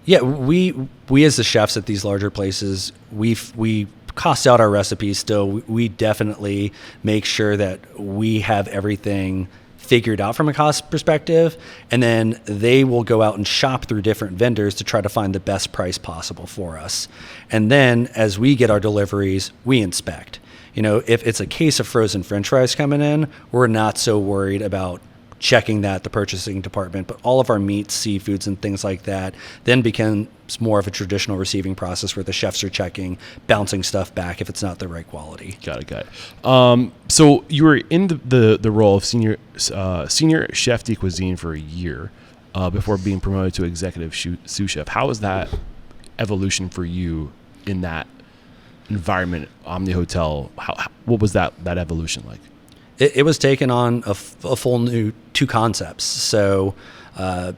Yeah, we as the chefs at these larger places, we cost out our recipes still. We definitely make sure that we have everything figured out from a cost perspective, and then they will go out and shop through different vendors to try to find the best price possible for us. And then as we get our deliveries, we inspect. If it's a case of frozen French fries coming in, we're not so worried about checking that, the purchasing department, but all of our meats, seafoods, and things like that then becomes more of a traditional receiving process where the chefs are checking, bouncing stuff back if it's not the right quality. Got it. So you were in the role of senior chef de cuisine for a year before being promoted to executive sous chef. How was that evolution for you in that environment, Omni Hotel? What was that evolution like? It was taken on a full new two concepts. So, as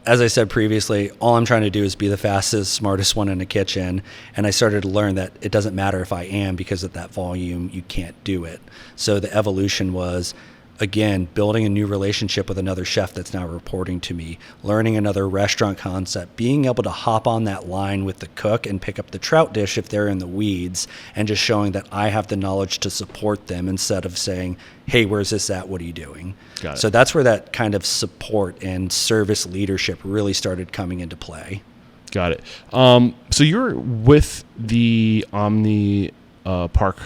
I said previously, all I'm trying to do is be the fastest, smartest one in the kitchen. And I started to learn that it doesn't matter if I am, because at that volume, you can't do it. So the evolution was, again, building a new relationship with another chef that's now reporting to me, learning another restaurant concept, being able to hop on that line with the cook and pick up the trout dish if they're in the weeds, and just showing that I have the knowledge to support them instead of saying, hey, where's this at? What are you doing? Got it. So that's where that kind of support and service leadership really started coming into play. Got it. So you're with the Omni Park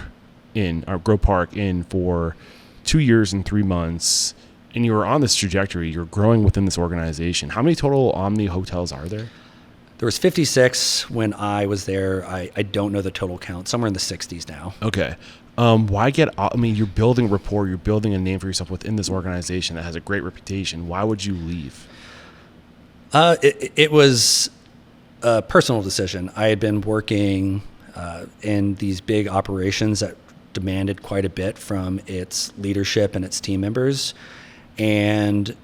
Inn, or Grove Park Inn, for 2 years and 3 months, and you were on this trajectory. You're growing within this organization. How many total Omni hotels are there? There was 56 when I was there. I don't know the total count. Somewhere in the 60s now. Okay. You're building rapport. You're building a name for yourself within this organization that has a great reputation. Why would you leave? It was a personal decision. I had been working in these big operations that demanded quite a bit from its leadership and its team members. And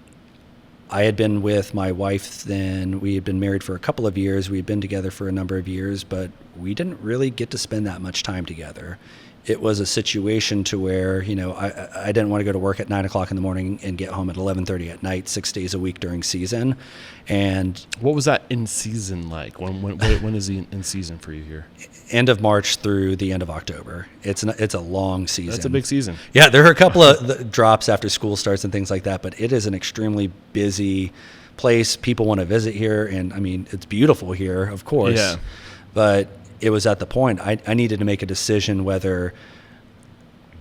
I had been with my wife then. We had been married for a couple of years. We had been together for a number of years, but we didn't really get to spend that much time together. It was a situation to where, I didn't want to go to work at 9 o'clock in the morning and get home at 11:30 at night, 6 days a week during season. And what was that in season like? When is the in season for you here? End of March through the end of October. It's a long season. That's a big season. Yeah, there are a couple of drops after school starts and things like that, but it is an extremely busy place. People want to visit here, and it's beautiful here, of course. Yeah. But it was at the point I needed to make a decision whether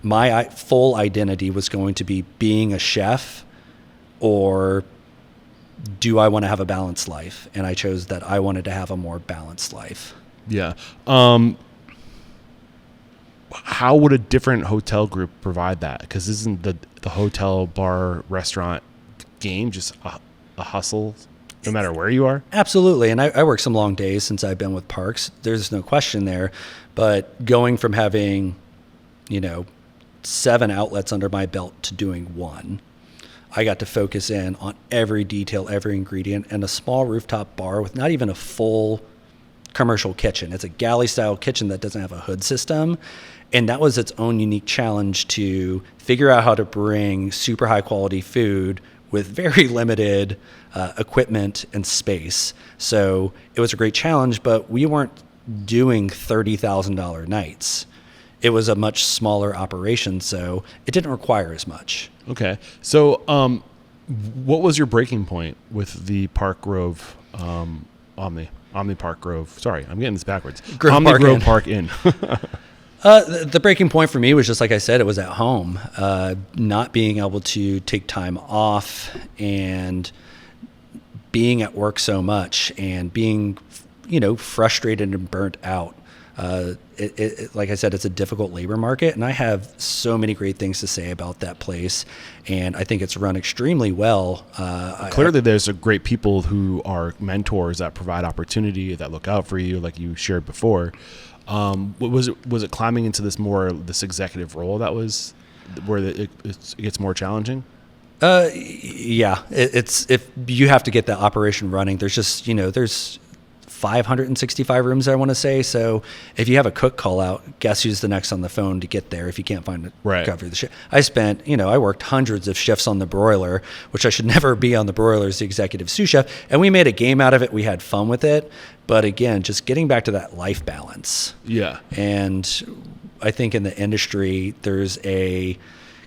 my full identity was going to be being a chef, or do I want to have a balanced life? And I chose that I wanted to have a more balanced life. Yeah. How would a different hotel group provide that? Because isn't the hotel, bar, restaurant game just a hustle no matter where you are? Absolutely. And I worked some long days since I've been with Parks. There's no question there. But going from having, 7 outlets under my belt to doing 1, I got to focus in on every detail, every ingredient, and a small rooftop bar with not even a full commercial kitchen. It's a galley style kitchen that doesn't have a hood system. And that was its own unique challenge to figure out how to bring super high quality food with very limited equipment and space. So it was a great challenge, but we weren't doing $30,000 nights. It was a much smaller operation, so it didn't require as much. Okay. So what was your breaking point with the Park Grove Omni Park Grove? Sorry, I'm getting this backwards. Grove Park Inn. The breaking point for me was just like I said, it was at home. Not being able to take time off and being at work so much and being, frustrated and burnt out. Like I said, it's a difficult labor market, and I have so many great things to say about that place, and I think it's run extremely well. Clearly, there's a great people who are mentors that provide opportunity, that look out for you, like you shared before. Was it climbing into this executive role that was where it gets more challenging? Yeah, it's if you have to get the operation running. There's just there's 565 rooms, I want to say. So if you have a cook call out, guess who's the next on the phone to get there if you can't find a cover the shift. I worked hundreds of shifts on the broiler, which I should never be on the broiler as the executive sous chef. And we made a game out of it. We had fun with it. But again, just getting back to that life balance. Yeah. And I think in the industry, there's a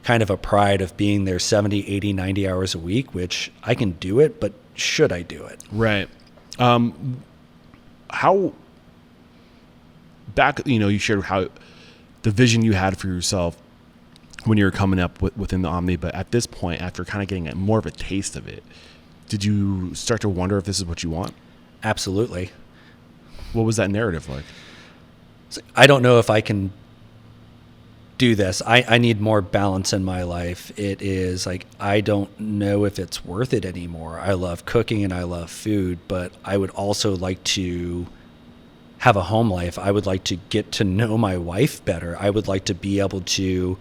kind of a pride of being there 70, 80, 90 hours a week, which I can do it, but should I do it? Right. How back, you shared how the vision you had for yourself when you were coming up within the Omni, but at this point, after kind of getting more of a taste of it, did you start to wonder if this is what you want? Absolutely. What was that narrative like? I don't know if I can do this. I need more balance in my life. It is like, I don't know if it's worth it anymore. I love cooking and I love food, but I would also like to have a home life. I would like to get to know my wife better. I would like to be able to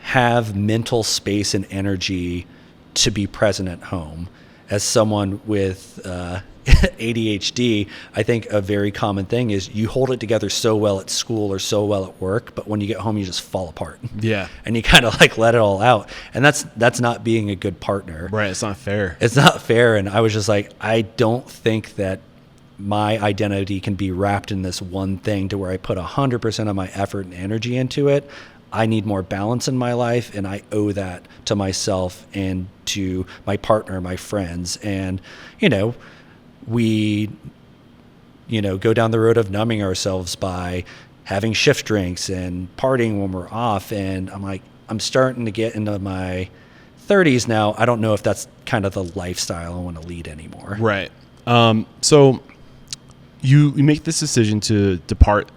have mental space and energy to be present at home. As someone with ADHD, I think a very common thing is you hold it together so well at school or so well at work, but when you get home, you just fall apart. Yeah. And you kind of like let it all out. And that's not being a good partner. Right. It's not fair. It's not fair. And I was just like, I don't think that my identity can be wrapped in this one thing to where I put 100% of my effort and energy into it. I need more balance in my life, and I owe that to myself and to my partner, my friends. And, we, go down the road of numbing ourselves by having shift drinks and partying when we're off. And I'm like, I'm starting to get into my 30s now. I don't know if that's kind of the lifestyle I want to lead anymore. Right. So you make this decision to depart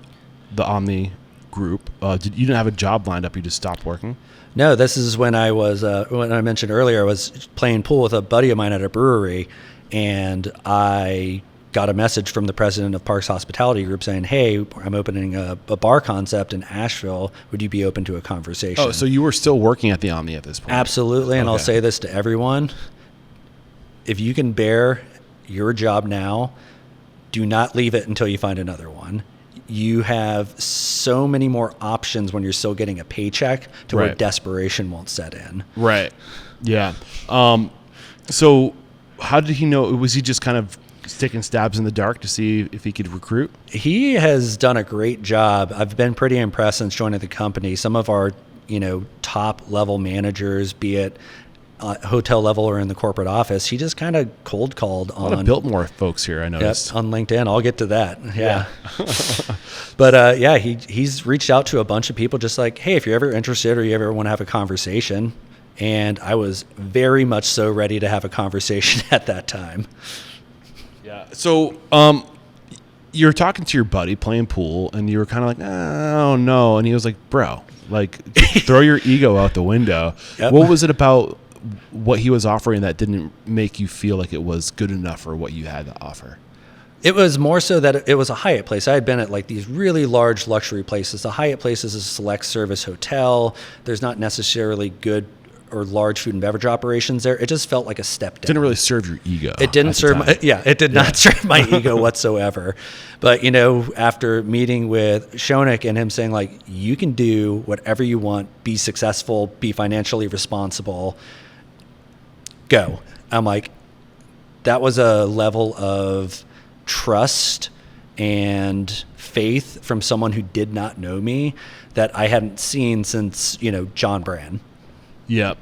the Omni group. You didn't have a job lined up. You just stopped working? No, this is when I was, when I mentioned earlier, I was playing pool with a buddy of mine at a brewery, and I got a message from the president of Parks Hospitality Group saying, hey, I'm opening a bar concept in Asheville. Would you be open to a conversation? Oh, so you were still working at the Omni at this point? Absolutely. And Okay. I'll say this to everyone. If you can bear your job now, do not leave it until you find another one. You have so many more options when you're still getting a paycheck to where Right. desperation won't set in. Right. Yeah. So how did he know? Was he just kind of sticking stabs in the dark to see if he could recruit? He has done a great job. I've been pretty impressed since joining the company. Some of our, top level managers, be it hotel level or in the corporate office, he just kind of cold called A lot of Biltmore folks here, I noticed. on LinkedIn. I'll get to that. Yeah. But he's reached out to a bunch of people just like, hey, if you're ever interested or you ever want to have a conversation. And I was very much so ready to have a conversation at that time. Yeah. So you're talking to your buddy playing pool, and you were kind of like, oh, no. And he was like, bro, like, throw your ego out the window. Yep. What was it about what he was offering that didn't make you feel like it was good enough for what you had to offer? It was more so that it was a Hyatt place. I had been at like these really large luxury places. The Hyatt place is a select service hotel. There's not necessarily good or large food and beverage operations there. It just felt like a step down. Didn't really serve your ego. It didn't serve it did not serve my ego whatsoever. But after meeting with Shonik and him saying like, you can do whatever you want, be successful, be financially responsible, go. I'm like, that was a level of trust and faith from someone who did not know me that I hadn't seen since, John Brand. Yeah.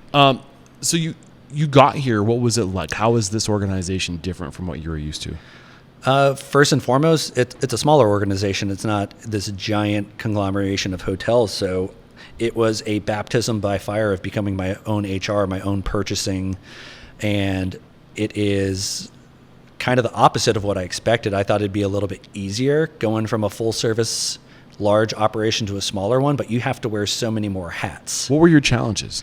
So you got here. What was it like? How is this organization different from what you were used to? First and foremost, it's a smaller organization. It's not this giant conglomeration of hotels. So it was a baptism by fire of becoming my own HR, my own purchasing. And it is kind of the opposite of what I expected. I thought it'd be a little bit easier going from a full service large operation to a smaller one, but you have to wear so many more hats. What were your challenges?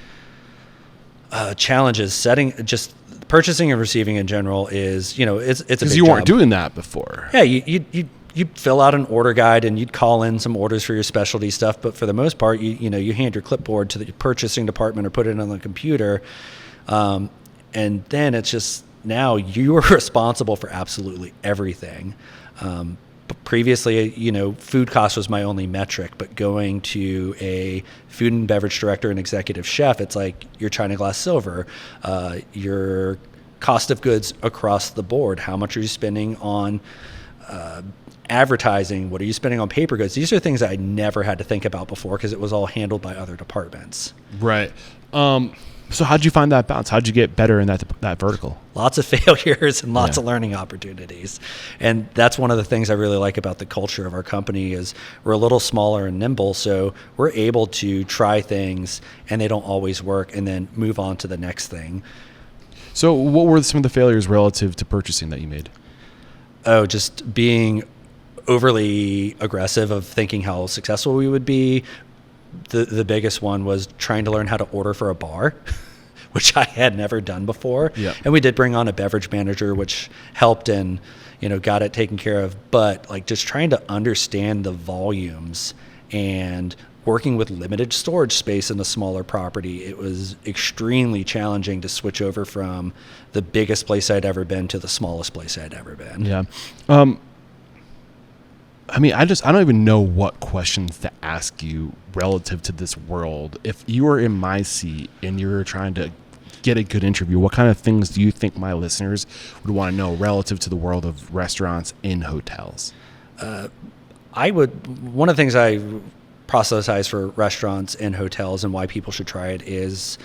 Challenges, just purchasing and receiving in general is, it's a big Because you weren't job. doing that before. Yeah, you'd fill out an order guide and you'd call in some orders for your specialty stuff, but for the most part, you hand your clipboard to the purchasing department or put it on the computer, and then it's just now you are responsible for absolutely everything. But previously, food cost was my only metric, but going to a food and beverage director and executive chef, it's like your China glass silver, your cost of goods across the board. How much are you spending on advertising? What are you spending on paper goods? These are things that I never had to think about before because it was all handled by other departments. Right. So how'd you find that balance? How'd you get better in that vertical? Lots of failures and lots of learning opportunities. And that's one of the things I really like about the culture of our company is we're a little smaller and nimble, so we're able to try things and they don't always work and then move on to the next thing. So what were some of the failures relative to purchasing that you made? Oh, just being overly aggressive of thinking how successful we would be. The biggest one was trying to learn how to order for a bar, which I had never done before. Yeah. And we did bring on a beverage manager, which helped and, got it taken care of. But like just trying to understand the volumes and working with limited storage space in a smaller property, it was extremely challenging to switch over from the biggest place I'd ever been to the smallest place I'd ever been. Yeah. I don't even know what questions to ask you relative to this world. If you were in my seat and you were trying to get a good interview, what kind of things do you think my listeners would want to know relative to the world of restaurants and hotels? One of the things I proselytize for restaurants and hotels and why people should try it is,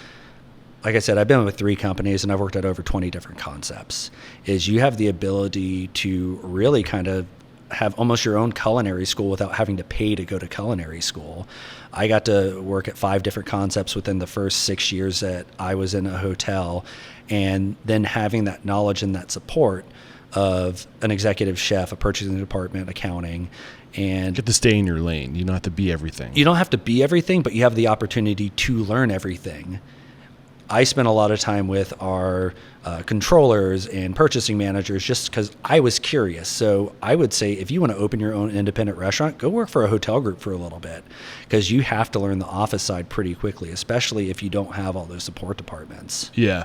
like I said, I've been with 3 companies and I've worked at over 20 different concepts, is you have the ability to really kind of have almost your own culinary school without having to pay to go to culinary school. I got to work at 5 different concepts within the first 6 years that I was in a hotel, and then having that knowledge and that support of an executive chef, a purchasing department, accounting, and You get to stay in your lane. You don't have to be everything. you don't have to be everything, but you have the opportunity to learn everything. I spent a lot of time with our controllers and purchasing managers just because I was curious. So I would say if you want to open your own independent restaurant, go work for a hotel group for a little bit because you have to learn the office side pretty quickly, especially if you don't have all those support departments. Yeah.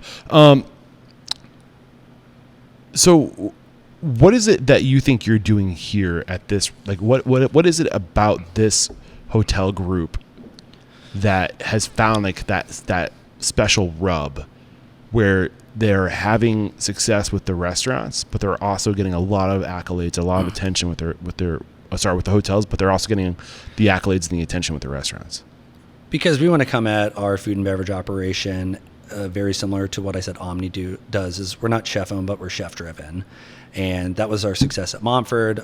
So what is it that you think you're doing here at this, like what is it about this hotel group that has found like that special rub where they're having success with the restaurants, but they're also getting a lot of accolades, a lot of attention with the hotels, but they're also getting the accolades and the attention with the restaurants? Because we want to come at our food and beverage operation very similar to what I said Omni does, is we're not chef owned, but we're chef driven. And that was our success at Montford.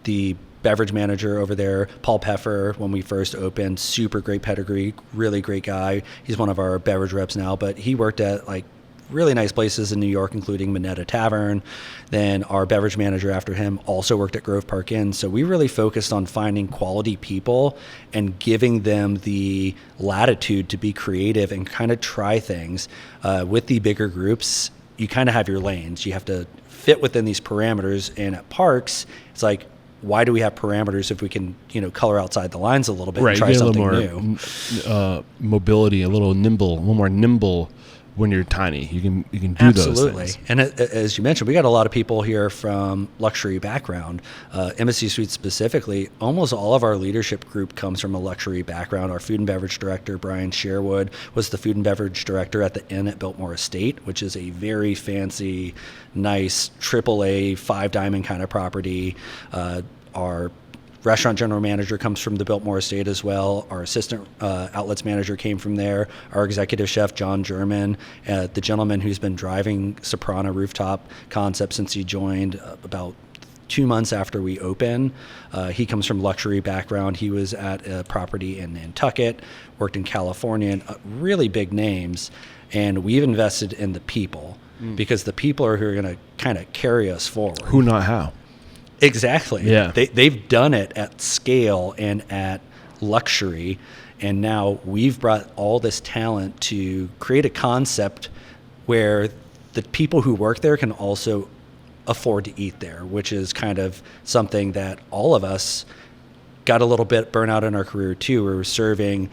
The beverage manager over there, Paul Peffer, when we first opened, super great pedigree, really great guy. He's one of our beverage reps now, but he worked at like really nice places in New York, including Minetta Tavern. Then our beverage manager after him also worked at Grove Park Inn. So we really focused on finding quality people and giving them the latitude to be creative and kind of try things. With the bigger groups, you kind of have your lanes. You have to fit within these parameters. And at parks, it's like, why do we have parameters if we can, color outside the lines a little bit and try something new? Mobility, a little more nimble when you're tiny. You can do Absolutely. those things. And as you mentioned, we got a lot of people here from luxury background. Embassy Suites specifically, almost all of our leadership group comes from a luxury background. Our food and beverage director, Brian Sherwood, was the food and beverage director at the Inn at Biltmore Estate, which is a very fancy, nice AAA 5-diamond kind of property. Our restaurant general manager comes from the Biltmore Estate as well. Our assistant outlets manager came from there. Our executive chef, John German, the gentleman who's been driving Soprano Rooftop concept since he joined about 2 months after we opened. He comes from luxury background. He was at a property in Nantucket, worked in California, and really big names. And we've invested in the people because the people are who are going to kind of carry us forward. Who, not how. Exactly. Yeah. They've done it at scale and at luxury. And now we've brought all this talent to create a concept where the people who work there can also afford to eat there, which is kind of something that all of us got a little bit burnt out in our career too. We were serving,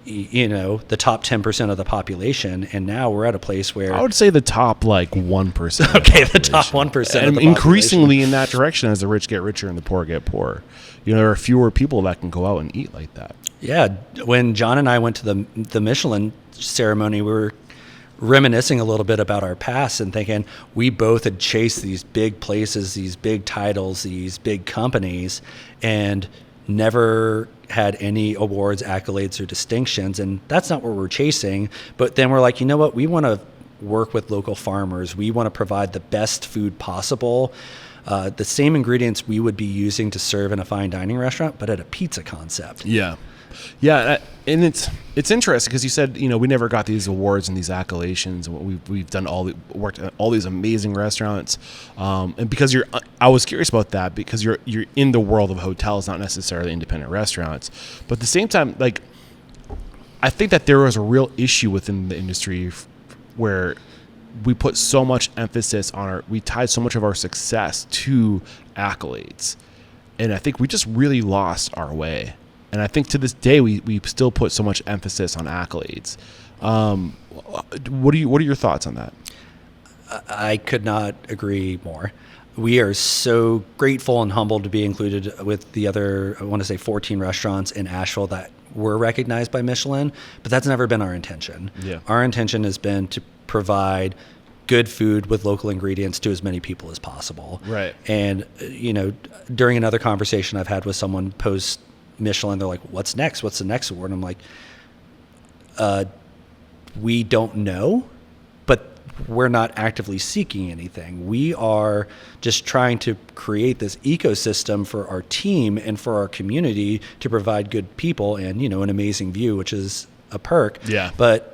the top 10% of the population, and now we're at a place where I would say the top 1%. Okay, the top 1%. And increasingly in that direction as the rich get richer and the poor get poorer. There are fewer people that can go out and eat like that. Yeah, when John and I went to the Michelin ceremony, we were reminiscing a little bit about our past and thinking we both had chased these big places, these big titles, these big companies, and never had any awards, accolades, or distinctions. And that's not what we're chasing. But then we're like, you know what? We want to work with local farmers. We want to provide the best food possible. The same ingredients we would be using to serve in a fine dining restaurant, but at a pizza concept. Yeah. Yeah, and it's interesting because you said we never got these awards and these accolades. We've done worked at all these amazing restaurants, and because I was curious about that because you're in the world of hotels, not necessarily independent restaurants, but at the same time, I think that there was a real issue within the industry where we put so much emphasis on we tied so much of our success to accolades, and I think we just really lost our way. And I think to this day, we still put so much emphasis on accolades. What are your thoughts on that? I could not agree more. We are so grateful and humbled to be included with the other, I want to say 14 restaurants in Asheville that were recognized by Michelin, but that's never been our intention. Yeah. Our intention has been to provide good food with local ingredients to as many people as possible. Right. And, during another conversation I've had with someone post Michelin, they're like, what's next? What's the next award? And I'm like, we don't know, but we're not actively seeking anything. We are just trying to create this ecosystem for our team and for our community to provide good people and, an amazing view, which is a perk. Yeah. But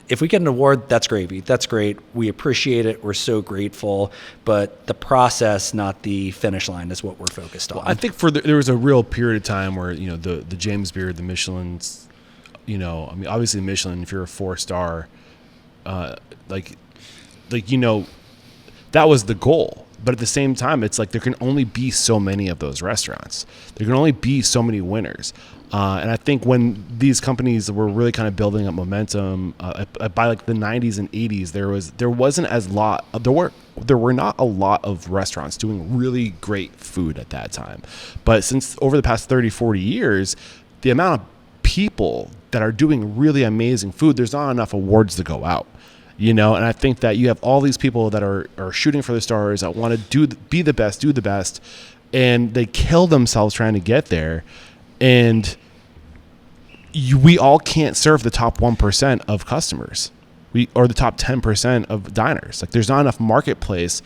if we get an award, that's gravy. That's great. We appreciate it. We're so grateful. But the process, not the finish line, is what we're focused on. Well, I think there was a real period of time where the James Beard, the Michelin's, obviously Michelin. If you're a 4-star, that was the goal. But at the same time, it's there can only be so many of those restaurants. There can only be so many winners. And I think when these companies were really kind of building up momentum by the 90s and 80s, there were not a lot of restaurants doing really great food at that time. But since over the past 30, 40 years, the amount of people that are doing really amazing food, there's not enough awards to go out. And I think that you have all these people that are shooting for the stars, that want to be the best, do the best, and they kill themselves trying to get there. And we all can't serve the top 1% of customers, or the top 10% of diners. There's not enough marketplace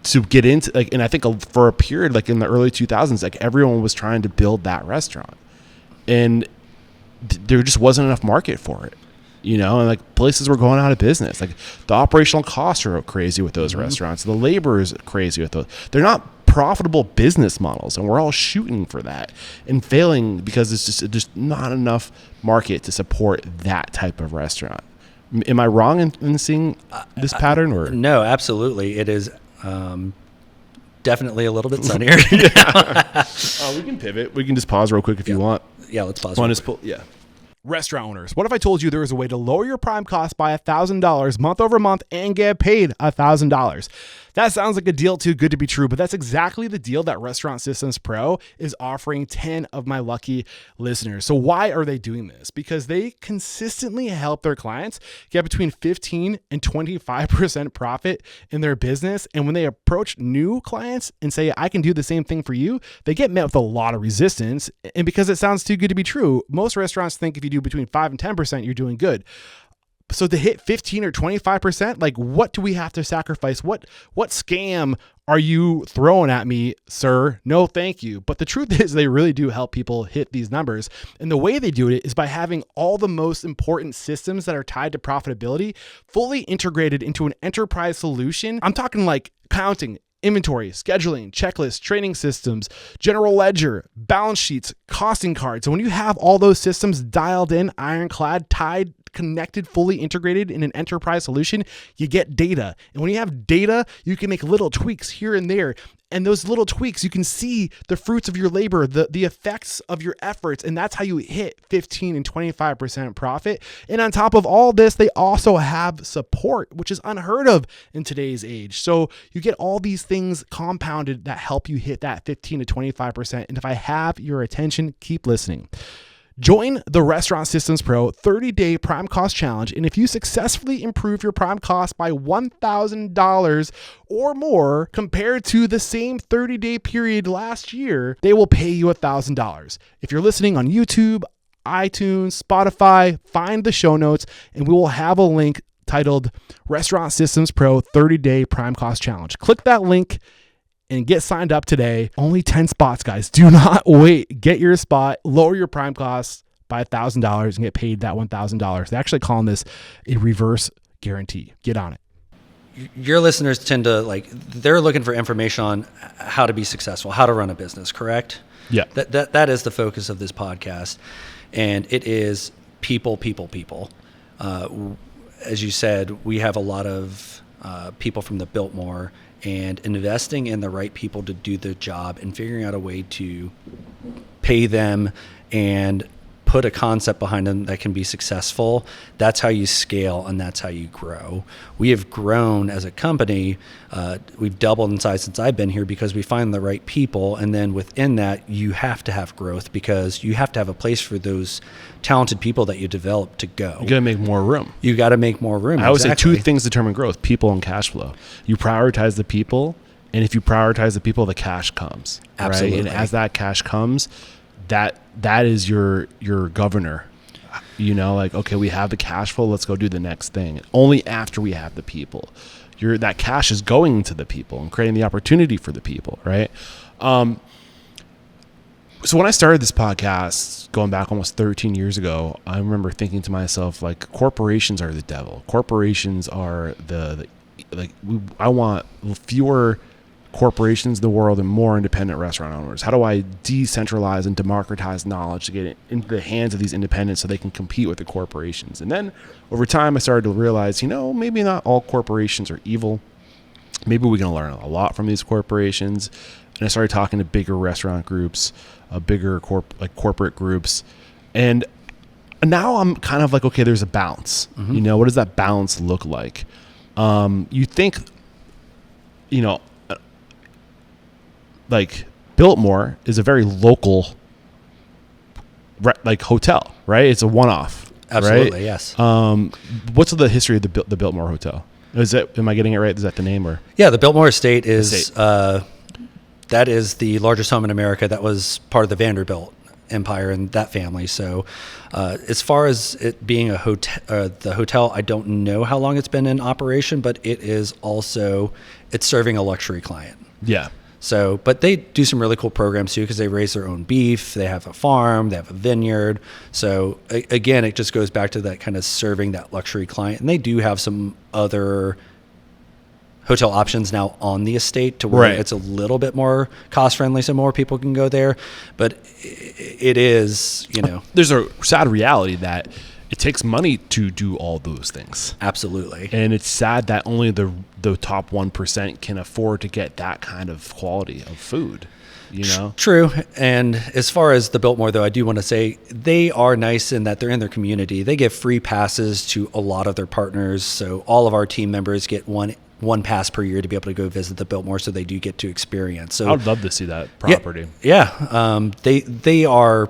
to get into. And I think for a period, in the early 2000s, everyone was trying to build that restaurant, and there just wasn't enough market for it. And places were going out of business. The operational costs are crazy with those restaurants. The labor is crazy with those. They're not profitable business models, and we're all shooting for that and failing because it's just not enough market to support that type of restaurant. Am I wrong in seeing this pattern? Or no, absolutely, it is definitely a little bit sunnier. We can pivot. We can just pause real quick if you want. Yeah, let's pause. Yeah. Restaurant owners, what if I told you there was a way to lower your prime cost by $1,000 month over month and get paid $1,000? That sounds like a deal too good to be true, but that's exactly the deal that Restaurant Systems Pro is offering 10 of my lucky listeners. So why are they doing this? Because they consistently help their clients get between 15 and 25% profit in their business. And when they approach new clients and say, I can do the same thing for you, they get met with a lot of resistance. And because it sounds too good to be true, most restaurants think if you do between 5 and 10%, you're doing good. So to hit 15 or 25%, what do we have to sacrifice? What scam are you throwing at me, sir? No, thank you. But the truth is they really do help people hit these numbers. And the way they do it is by having all the most important systems that are tied to profitability fully integrated into an enterprise solution. I'm talking accounting, inventory, scheduling, checklists, training systems, general ledger, balance sheets, costing cards. So when you have all those systems dialed in, ironclad, tied, connected, fully integrated in an enterprise solution, you get data. And when you have data, you can make little tweaks here and there. And those little tweaks, you can see the fruits of your labor, the effects of your efforts. And that's how you hit 15 and 25% profit. And on top of all this, they also have support, which is unheard of in today's age. So you get all these things compounded that help you hit that 15 to 25%. And if I have your attention, keep listening. Join the Restaurant Systems Pro 30-day prime cost challenge. And if you successfully improve your prime cost by $1,000 or more compared to the same 30-day period last year, they will pay you $1,000. If you're listening on YouTube, iTunes, Spotify, find the show notes and we will have a link titled Restaurant Systems Pro 30-day prime cost challenge. Click that link and get signed up today. Only 10 spots, guys. Do not wait. Get your spot, lower your prime costs by $1,000 and get paid that $1,000. They're actually calling this a reverse guarantee. Get on it. Your listeners tend to they're looking for information on how to be successful, how to run a business, correct? Yeah. That is the focus of this podcast. And it is people. As you said, we have a lot of people from the Biltmore, and investing in the right people to do the job and figuring out a way to pay them and put a concept behind them that can be successful. That's how you scale and that's how you grow. We have grown as a company. We've doubled in size since I've been here because we find the right people. And then within that, you have to have growth because you have to have a place for those talented people that you develop to go. You got to make more room. You got to make more room. I always say two things determine growth: people and cash flow. You prioritize the people, and if you prioritize the people, the cash comes. Absolutely. Right? And as that cash comes, that is your governor. Okay, we have the cash flow, let's go do the next thing. Only after we have the people. That cash is going to the people and creating the opportunity for the people, right? So when I started this podcast, going back almost 13 years ago, I remember thinking to myself, corporations are the devil. Corporations are I want fewer corporations in the world and more independent restaurant owners. How do I decentralize and democratize knowledge to get it into the hands of these independents so they can compete with the corporations? And then over time, I started to realize, maybe not all corporations are evil. Maybe we can learn a lot from these corporations. And I started talking to bigger restaurant groups, bigger corporate groups. And now I'm kind of okay, there's a balance. Mm-hmm. What does that balance look like? You think, Biltmore is a very local hotel, right? It's a one-off. Absolutely, right? Yes. What's the history of the Biltmore Hotel? Am I getting it right? Is that the name or? Yeah, the Biltmore Estate is that is the largest home in America. That was part of the Vanderbilt empire and that family. So as far as it being a hotel, the hotel, I don't know how long it's been in operation, but it's serving a luxury client. Yeah. So, but they do some really cool programs too because they raise their own beef. They have a farm. They have a vineyard. So again, it just goes back to that kind of serving that luxury client. And they do have some other hotel options now on the estate to where it's a little bit more cost friendly, so more people can go there. But it is, there's a sad reality that it takes money to do all those things. Absolutely. And it's sad that only the top 1% can afford to get that kind of quality of food, True. And as far as the Biltmore, though, I do want to say they are nice in that they're in their community. They give free passes to a lot of their partners. So all of our team members get one pass per year to be able to go visit the Biltmore, so they do get to experience. So I'd love to see that property. Yeah. They are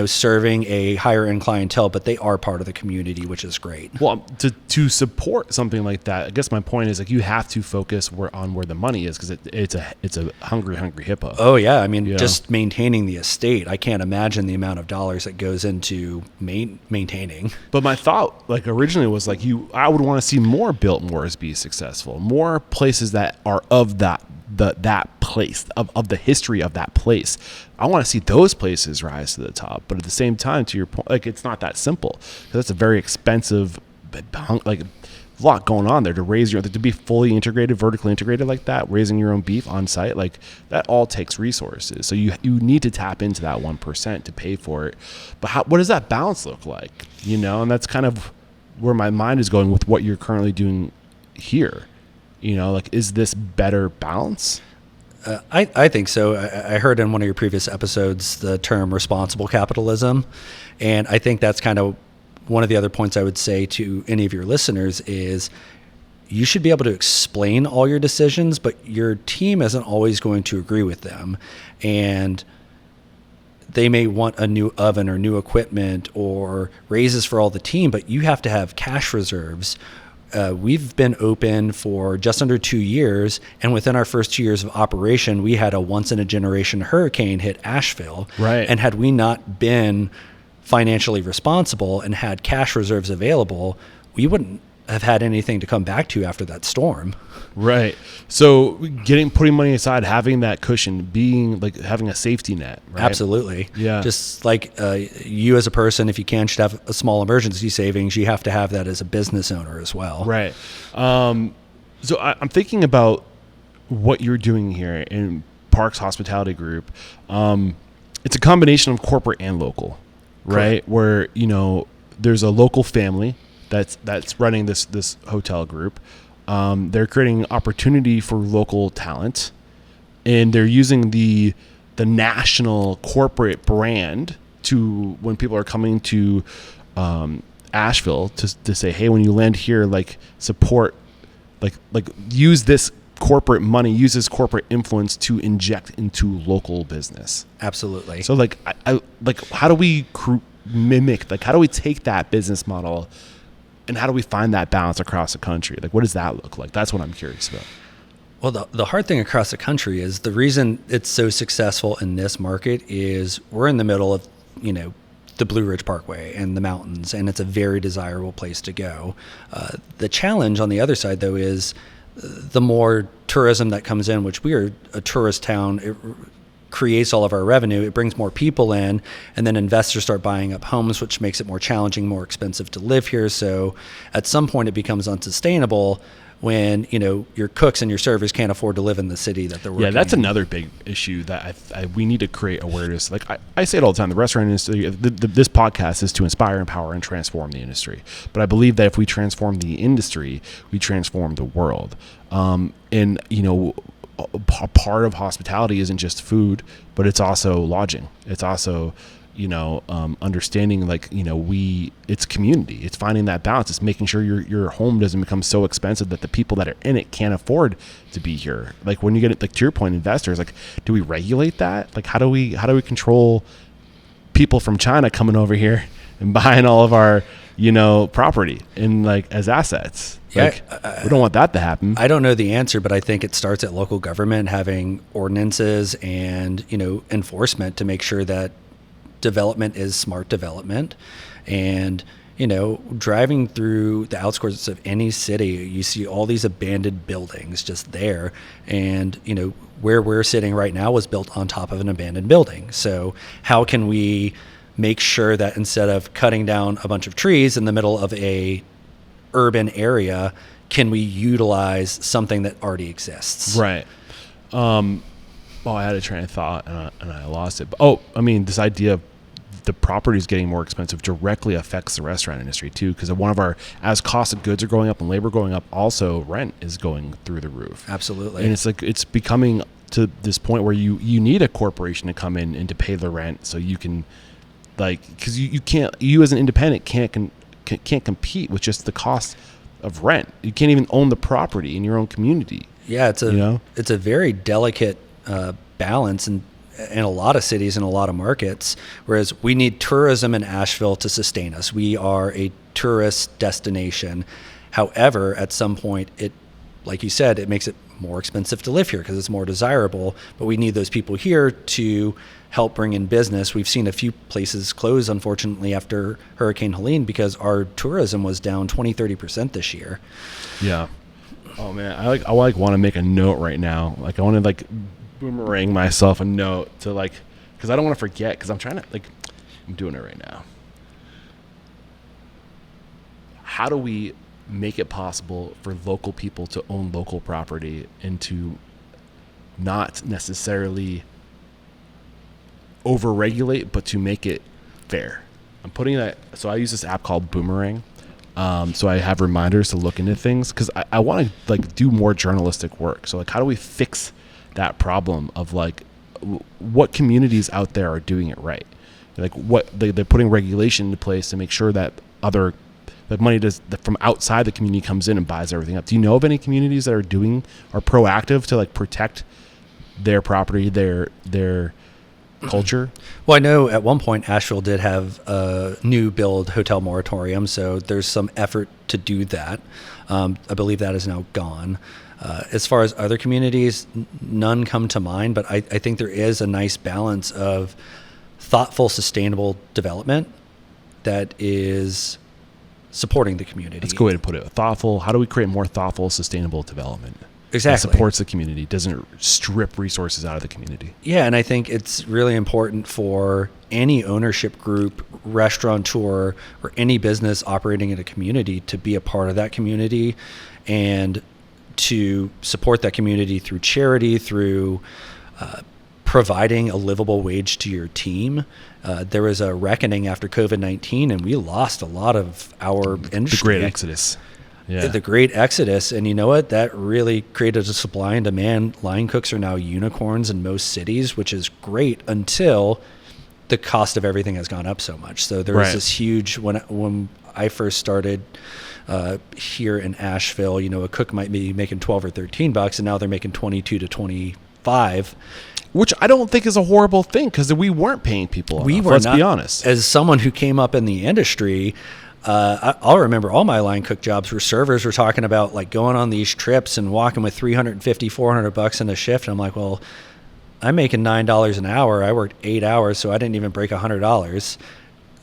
serving a higher end clientele, but they are part of the community, which is great. Well, to support something like that, I guess my point is you have to focus on where the money is because it's a hungry hippo. Oh yeah, I mean just maintaining the estate. I can't imagine the amount of dollars that goes into maintaining. But my thought, originally, was I would want to see more Biltmores be successful, more places that are of that place of the history of that place. I want to see those places rise to the top, but at the same time, to your point, it's not that simple because that's a very expensive, a lot going on there to raise to be fully integrated, vertically integrated like that, raising your own beef on site. Like that all takes resources. So you need to tap into that 1% to pay for it. But what does that balance look like? And that's kind of where my mind is going with what you're currently doing here. Like, is this better balance? I think so. I heard in one of your previous episodes the term responsible capitalism. And I think that's kind of one of the other points I would say to any of your listeners is you should be able to explain all your decisions, but your team isn't always going to agree with them. And they may want a new oven or new equipment or raises for all the team, but you have to have cash reserves. We've been open for just under 2 years, and within our first 2 years of operation, we had a once-in-a-generation hurricane hit Asheville. Right. And had we not been financially responsible and had cash reserves available, we wouldn't have had anything to come back to after that storm. Right. So putting money aside, having that cushion, being like having a safety net. Right? Absolutely. Yeah. Just like you as a person, if you can, should have a small emergency savings. You have to have that as a business owner as well. Right. So I'm thinking about what you're doing here in Parks Hospitality Group. It's a combination of corporate and local, right? Correct. Where, there's a local family that's running this hotel group. They're creating opportunity for local talent, and they're using the national corporate brand to, when people are coming to Asheville, to say, hey, when you land here, like support, like use this corporate money, use this corporate influence to inject into local business. Absolutely. So like I how do we mimic, like how do we take that business model and how do we find that balance across the country? Like, what does that look like? That's what I'm curious about. Well, the hard thing across the country is the reason it's so successful in this market is we're in the middle of, the Blue Ridge Parkway and the mountains, and it's a very desirable place to go. The challenge on the other side, though, is the more tourism that comes in, which we are a tourist town, it creates all of our revenue. It brings more people in, and then investors start buying up homes, which makes it more challenging, more expensive to live here. So at some point it becomes unsustainable when, your cooks and your servers can't afford to live in the city that they're working in. Yeah, that's another big issue that we need to create awareness. Like I say it all the time, the restaurant industry, this podcast is to inspire, empower, and transform the industry. But I believe that if we transform the industry, we transform the world. And, a part of hospitality isn't just food, but it's also lodging. It's also, understanding it's community. It's finding that balance. It's making sure your home doesn't become so expensive that the people that are in it can't afford to be here. Like when you get it, like to your point, investors, like, do we regulate that? Like, how do we control people from China coming over here and buying all of our, property and like as assets? Like, we don't want that to happen. I don't know the answer, but I think it starts at local government having ordinances and, enforcement to make sure that development is smart development. And, driving through the outskirts of any city, you see all these abandoned buildings just there. And, where we're sitting right now was built on top of an abandoned building. So how can we make sure that instead of cutting down a bunch of trees in the middle of a urban area, can we utilize something that already exists? Right. I had a train of thought and I lost it. But, this idea of the properties getting more expensive directly affects the restaurant industry too, because as cost of goods are going up and labor going up, also rent is going through the roof. Absolutely. And it's like, it's becoming to this point where you need a corporation to come in and to pay the rent so you can, because you as an independent can't compete with just the cost of rent. You can't even own the property in your own community. Yeah, it's a very delicate balance in a lot of cities and a lot of markets, whereas we need tourism in Asheville to sustain us. We are a tourist destination. However, at some point, like you said, it makes it more expensive to live here because it's more desirable, but we need those people here to help bring in business. We've seen a few places close, unfortunately, after Hurricane Helene because our tourism was down 20-30% this year. Yeah. Oh man, I want to make a note right now. Like I want to boomerang myself a note to because I don't want to forget, because I'm trying to I'm doing it right now. How do we make it possible for local people to own local property and to not necessarily overregulate, but to make it fair. I'm putting that. So I use this app called Boomerang. So I have reminders to look into things because I want to like do more journalistic work. So like, how do we fix that problem of like what communities out there are doing it right? Like what they're putting regulation into place to make sure that other that money from outside the community comes in and buys everything up. Do you know of any communities that are proactive to like protect their property, their culture? Well, I know at one point Asheville did have a new build hotel moratorium, so there's some effort to do that. I believe that is now gone. As far as other communities, none come to mind, but I think there is a nice balance of thoughtful, sustainable development that is supporting the community. That's a good way to put it. Thoughtful. How do we create more thoughtful, sustainable development? Exactly. That supports the community, doesn't strip resources out of the community. Yeah, and I think it's really important for any ownership group, restaurateur, or any business operating in a community to be a part of that community and to support that community through charity, through providing a livable wage to your team. There was a reckoning after COVID-19, and we lost a lot of our industry. The great exodus. Yeah. The great exodus. And you know what? That really created a supply and demand. Line cooks are now unicorns in most cities, which is great until the cost of everything has gone up so much. So there was this huge, when I first started here in Asheville, you know, a cook might be making 12 or 13 bucks, and now they're making 22 to 25. Which I don't think is a horrible thing because we weren't paying people enough. Let's be honest. As someone who came up in the industry, I'll remember all my line cook jobs where servers were talking about like going on these trips and walking with 350, 400 bucks in a shift. And I'm like, well, I'm making $9 an hour. I worked 8 hours, so I didn't even break $100.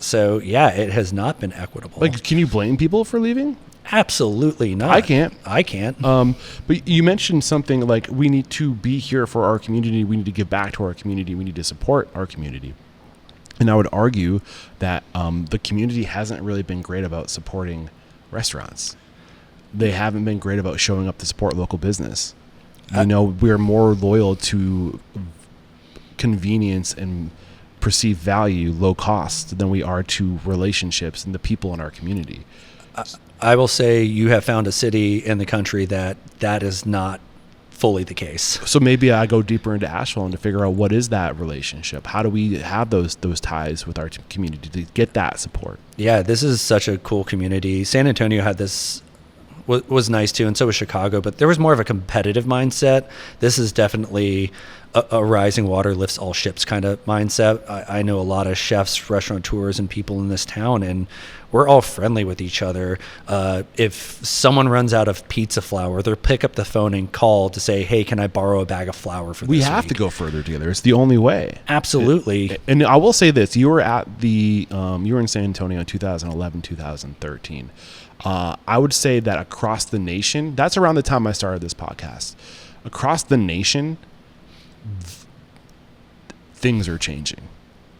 So yeah, it has not been equitable. Like, can you blame people for leaving? Absolutely not. I can't. But you mentioned something like we need to be here for our community. We need to give back to our community. We need to support our community. And I would argue that the community hasn't really been great about supporting restaurants. They haven't been great about showing up to support local business. You know, we're more loyal to convenience and perceived value, low cost, than we are to relationships and the people in our community. I will say you have found a city in the country that is not fully the case. So maybe I go deeper into Asheville and to figure out what is that relationship? How do we have those ties with our community to get that support? Yeah, this is such a cool community. San Antonio had this, was nice too, and so was Chicago, but there was more of a competitive mindset. This is definitely a rising water lifts all ships kind of mindset. I know a lot of chefs, restaurateurs, and people in this town, and we're all friendly with each other. If someone runs out of pizza flour, they'll pick up the phone and call to say, hey, can I borrow a bag of flour for this We have week? to go further together. It's the only way. Absolutely. And I will say this. You were at you were in San Antonio in 2011, 2013. I would say that across the nation, that's around the time I started this podcast. Across the nation, things are changing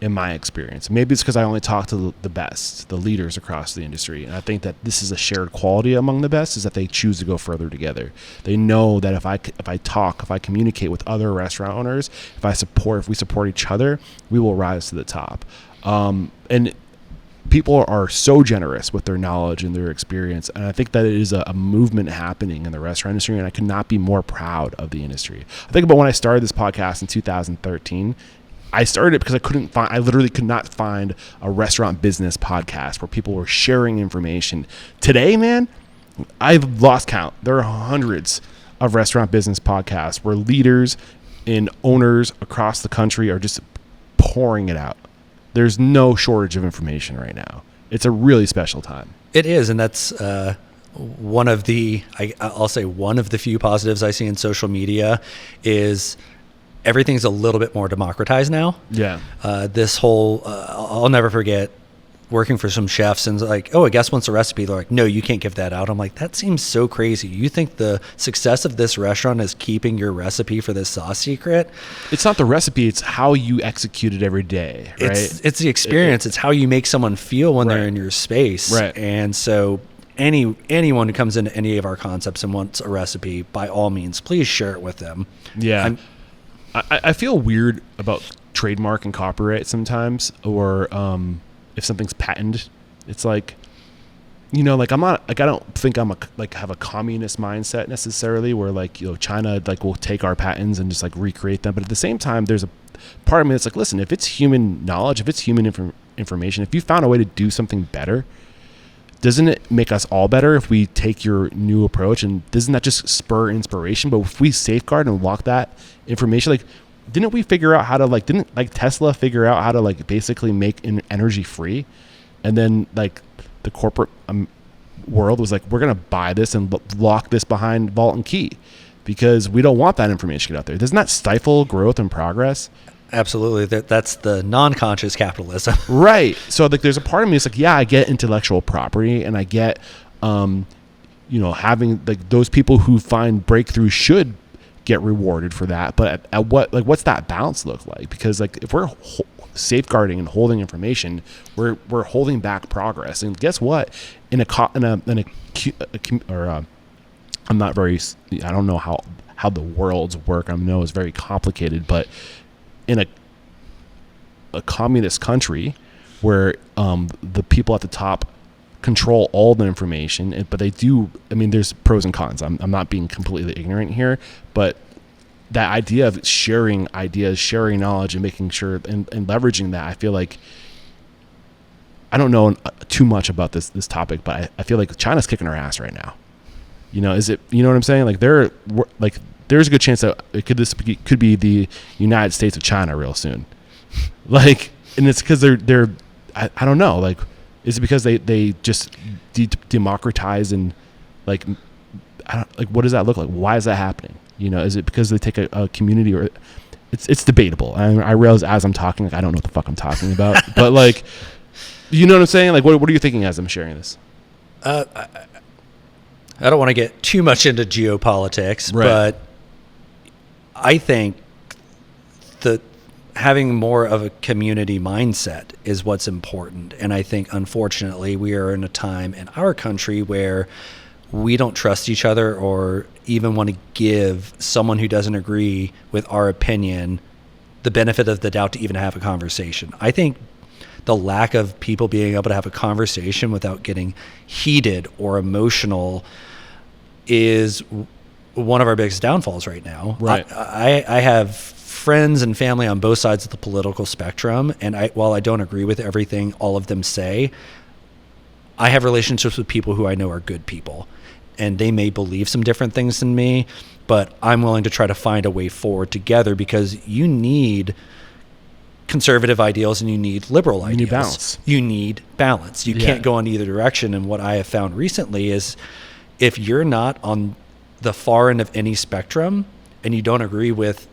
in my experience. Maybe it's because I only talk to the best, the leaders across the industry. And I think that this is a shared quality among the best, is that they choose to go further together. They know that if I communicate with other restaurant owners, if we support each other, we will rise to the top. And people are so generous with their knowledge and their experience. And I think that it is a movement happening in the restaurant industry. And I could not be more proud of the industry. I think about when I started this podcast in 2013, I started it because I literally could not find a restaurant business podcast where people were sharing information. Today, man, I've lost count. There are hundreds of restaurant business podcasts where leaders and owners across the country are just pouring it out. There's no shortage of information right now. It's a really special time. It is, and that's one of the few positives I see in social media is everything's a little bit more democratized now. Yeah. This whole, I'll never forget working for some chefs and like, oh, a guest wants a recipe. They're like, no, you can't give that out. I'm like, that seems so crazy. You think the success of this restaurant is keeping your recipe for this sauce secret? It's not the recipe. It's how you execute it every day, right? It's the experience. It's how you make someone feel when they're in your space. Right. And so anyone who comes into any of our concepts and wants a recipe, by all means, please share it with them. Yeah. I feel weird about trademark and copyright sometimes, or if something's patented, it's like, like I'm not, like, I don't think I'm have a communist mindset necessarily, where like, China like will take our patents and just like recreate them. But at the same time, there's a part of me that's like, listen, if it's human knowledge, if it's human information, if you found a way to do something better, doesn't it make us all better if we take your new approach? And doesn't that just spur inspiration? But if we safeguard and lock that information, like, didn't we figure out how to didn't Tesla figure out how to basically make energy free? And then the corporate world was like, we're going to buy this and lock this behind vault and key because we don't want that information to get out there. Doesn't that stifle growth and progress? Absolutely. That's the non-conscious capitalism. Right. So there's a part of me that's like, yeah, I get intellectual property, and I get, having those people who find breakthroughs should get rewarded for that. But at what, what's that balance look like? Because if we're safeguarding and holding information, we're holding back progress. And guess what? I'm not very, I don't know how the worlds work. I know it's very complicated, but in a communist country where the people at the top control all the information, but they do, there's pros and cons. I'm not being completely ignorant here, but that idea of sharing ideas, sharing knowledge, and making sure and leveraging that, I feel like, I don't know too much about this topic, but I feel like China's kicking our ass right now. Is it, you know what I'm saying? There's a good chance that this could be the United States of China real soon. And it's because they're I don't know. Is it because they just democratize and what does that look like? Why is that happening? Is it because they take a community, or it's debatable. I realize as I'm talking, I don't know what the fuck I'm talking about, but you know what I'm saying? What are you thinking as I'm sharing this? I don't want to get too much into geopolitics, right, but I think that having more of a community mindset is what's important. And I think, unfortunately, we are in a time in our country where we don't trust each other, or even want to give someone who doesn't agree with our opinion the benefit of the doubt to even have a conversation. I think the lack of people being able to have a conversation without getting heated or emotional is one of our biggest downfalls right now. Right. I have friends and family on both sides of the political spectrum, and while I don't agree with everything all of them say, I have relationships with people who I know are good people, and they may believe some different things than me, but I'm willing to try to find a way forward together, because you need conservative ideals and you need liberal ideals. You need balance. You need balance. You can't go in either direction. And what I have found recently is, if you're not on the far end of any spectrum and you don't agree with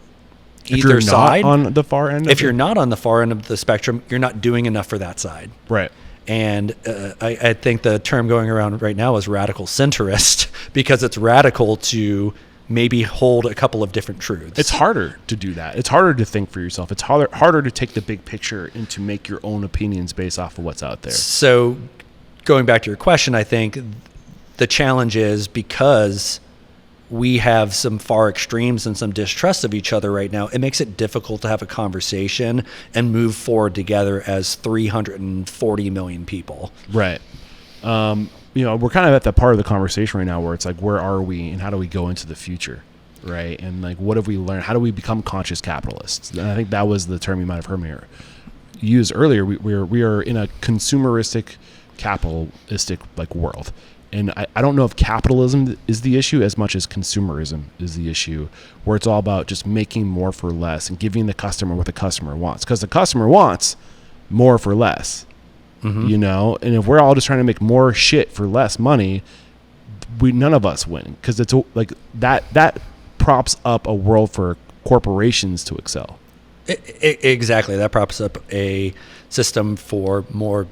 either side, on the far end, if you're not on the far end of the spectrum, you're not doing enough for that side. Right. And I think the term going around right now is radical centrist, because it's radical to maybe hold a couple of different truths. It's harder to do that. It's harder to think for yourself. It's harder to take the big picture and to make your own opinions based off of what's out there. So going back to your question, I think the challenge is, because we have some far extremes and some distrust of each other right now, it makes it difficult to have a conversation and move forward together as 340 million people. Right. We're kind of at that part of the conversation right now where it's where are we and how do we go into the future? Right. And what have we learned? How do we become conscious capitalists? And I think that was the term you might have heard me use earlier. We are in a consumeristic, capitalistic world. And I don't know if capitalism is the issue as much as consumerism is the issue, where it's all about just making more for less and giving the customer what the customer wants, because the customer wants more for less. Mm-hmm. And if we're all just trying to make more shit for less money, none of us win, because it's that props up a world for corporations to excel. Exactly. That props up a system for more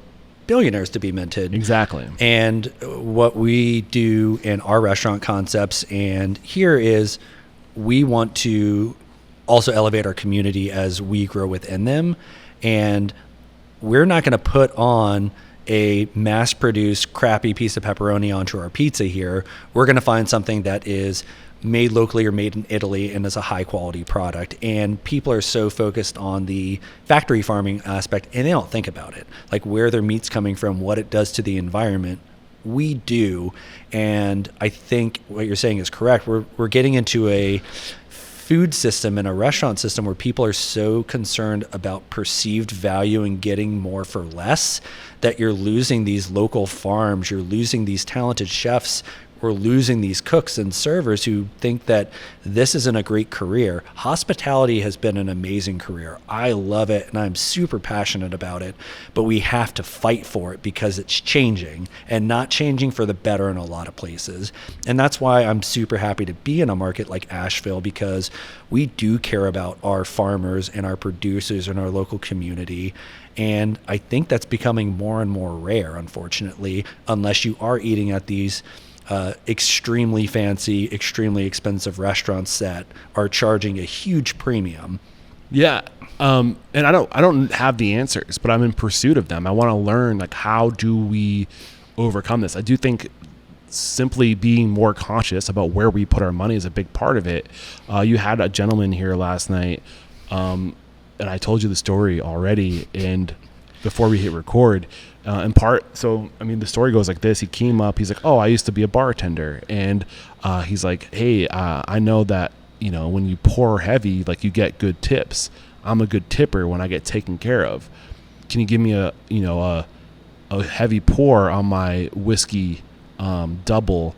billionaires to be minted. Exactly. And what we do in our restaurant concepts and here is, we want to also elevate our community as we grow within them. And we're not going to put on a mass-produced crappy piece of pepperoni onto our pizza here. We're going to find something that is made locally or made in Italy and is a high quality product. And people are so focused on the factory farming aspect, and they don't think about it, like where their meat's coming from, what it does to the environment. We do. And I think what you're saying is correct. We're getting into a food system and a restaurant system where people are so concerned about perceived value and getting more for less that you're losing these local farms, you're losing these talented chefs, we're losing these cooks and servers who think that this isn't a great career. Hospitality has been an amazing career. I love it and I'm super passionate about it, but we have to fight for it because it's changing and not changing for the better in a lot of places. And that's why I'm super happy to be in a market like Asheville, because we do care about our farmers and our producers and our local community. And I think that's becoming more and more rare, unfortunately, unless you are eating at these extremely fancy, extremely expensive restaurants that are charging a huge premium. Yeah. And I don't have the answers, but I'm in pursuit of them. I want to learn, like, how do we overcome this? I do think simply being more conscious about where we put our money is a big part of it. You had a gentleman here last night, and I told you the story already, and before we hit record, the story goes like this. He came up, he's like, oh, I used to be a bartender. And he's like, hey, I know that, when you pour heavy, like, you get good tips. I'm a good tipper when I get taken care of. Can you give me a heavy pour on my whiskey double?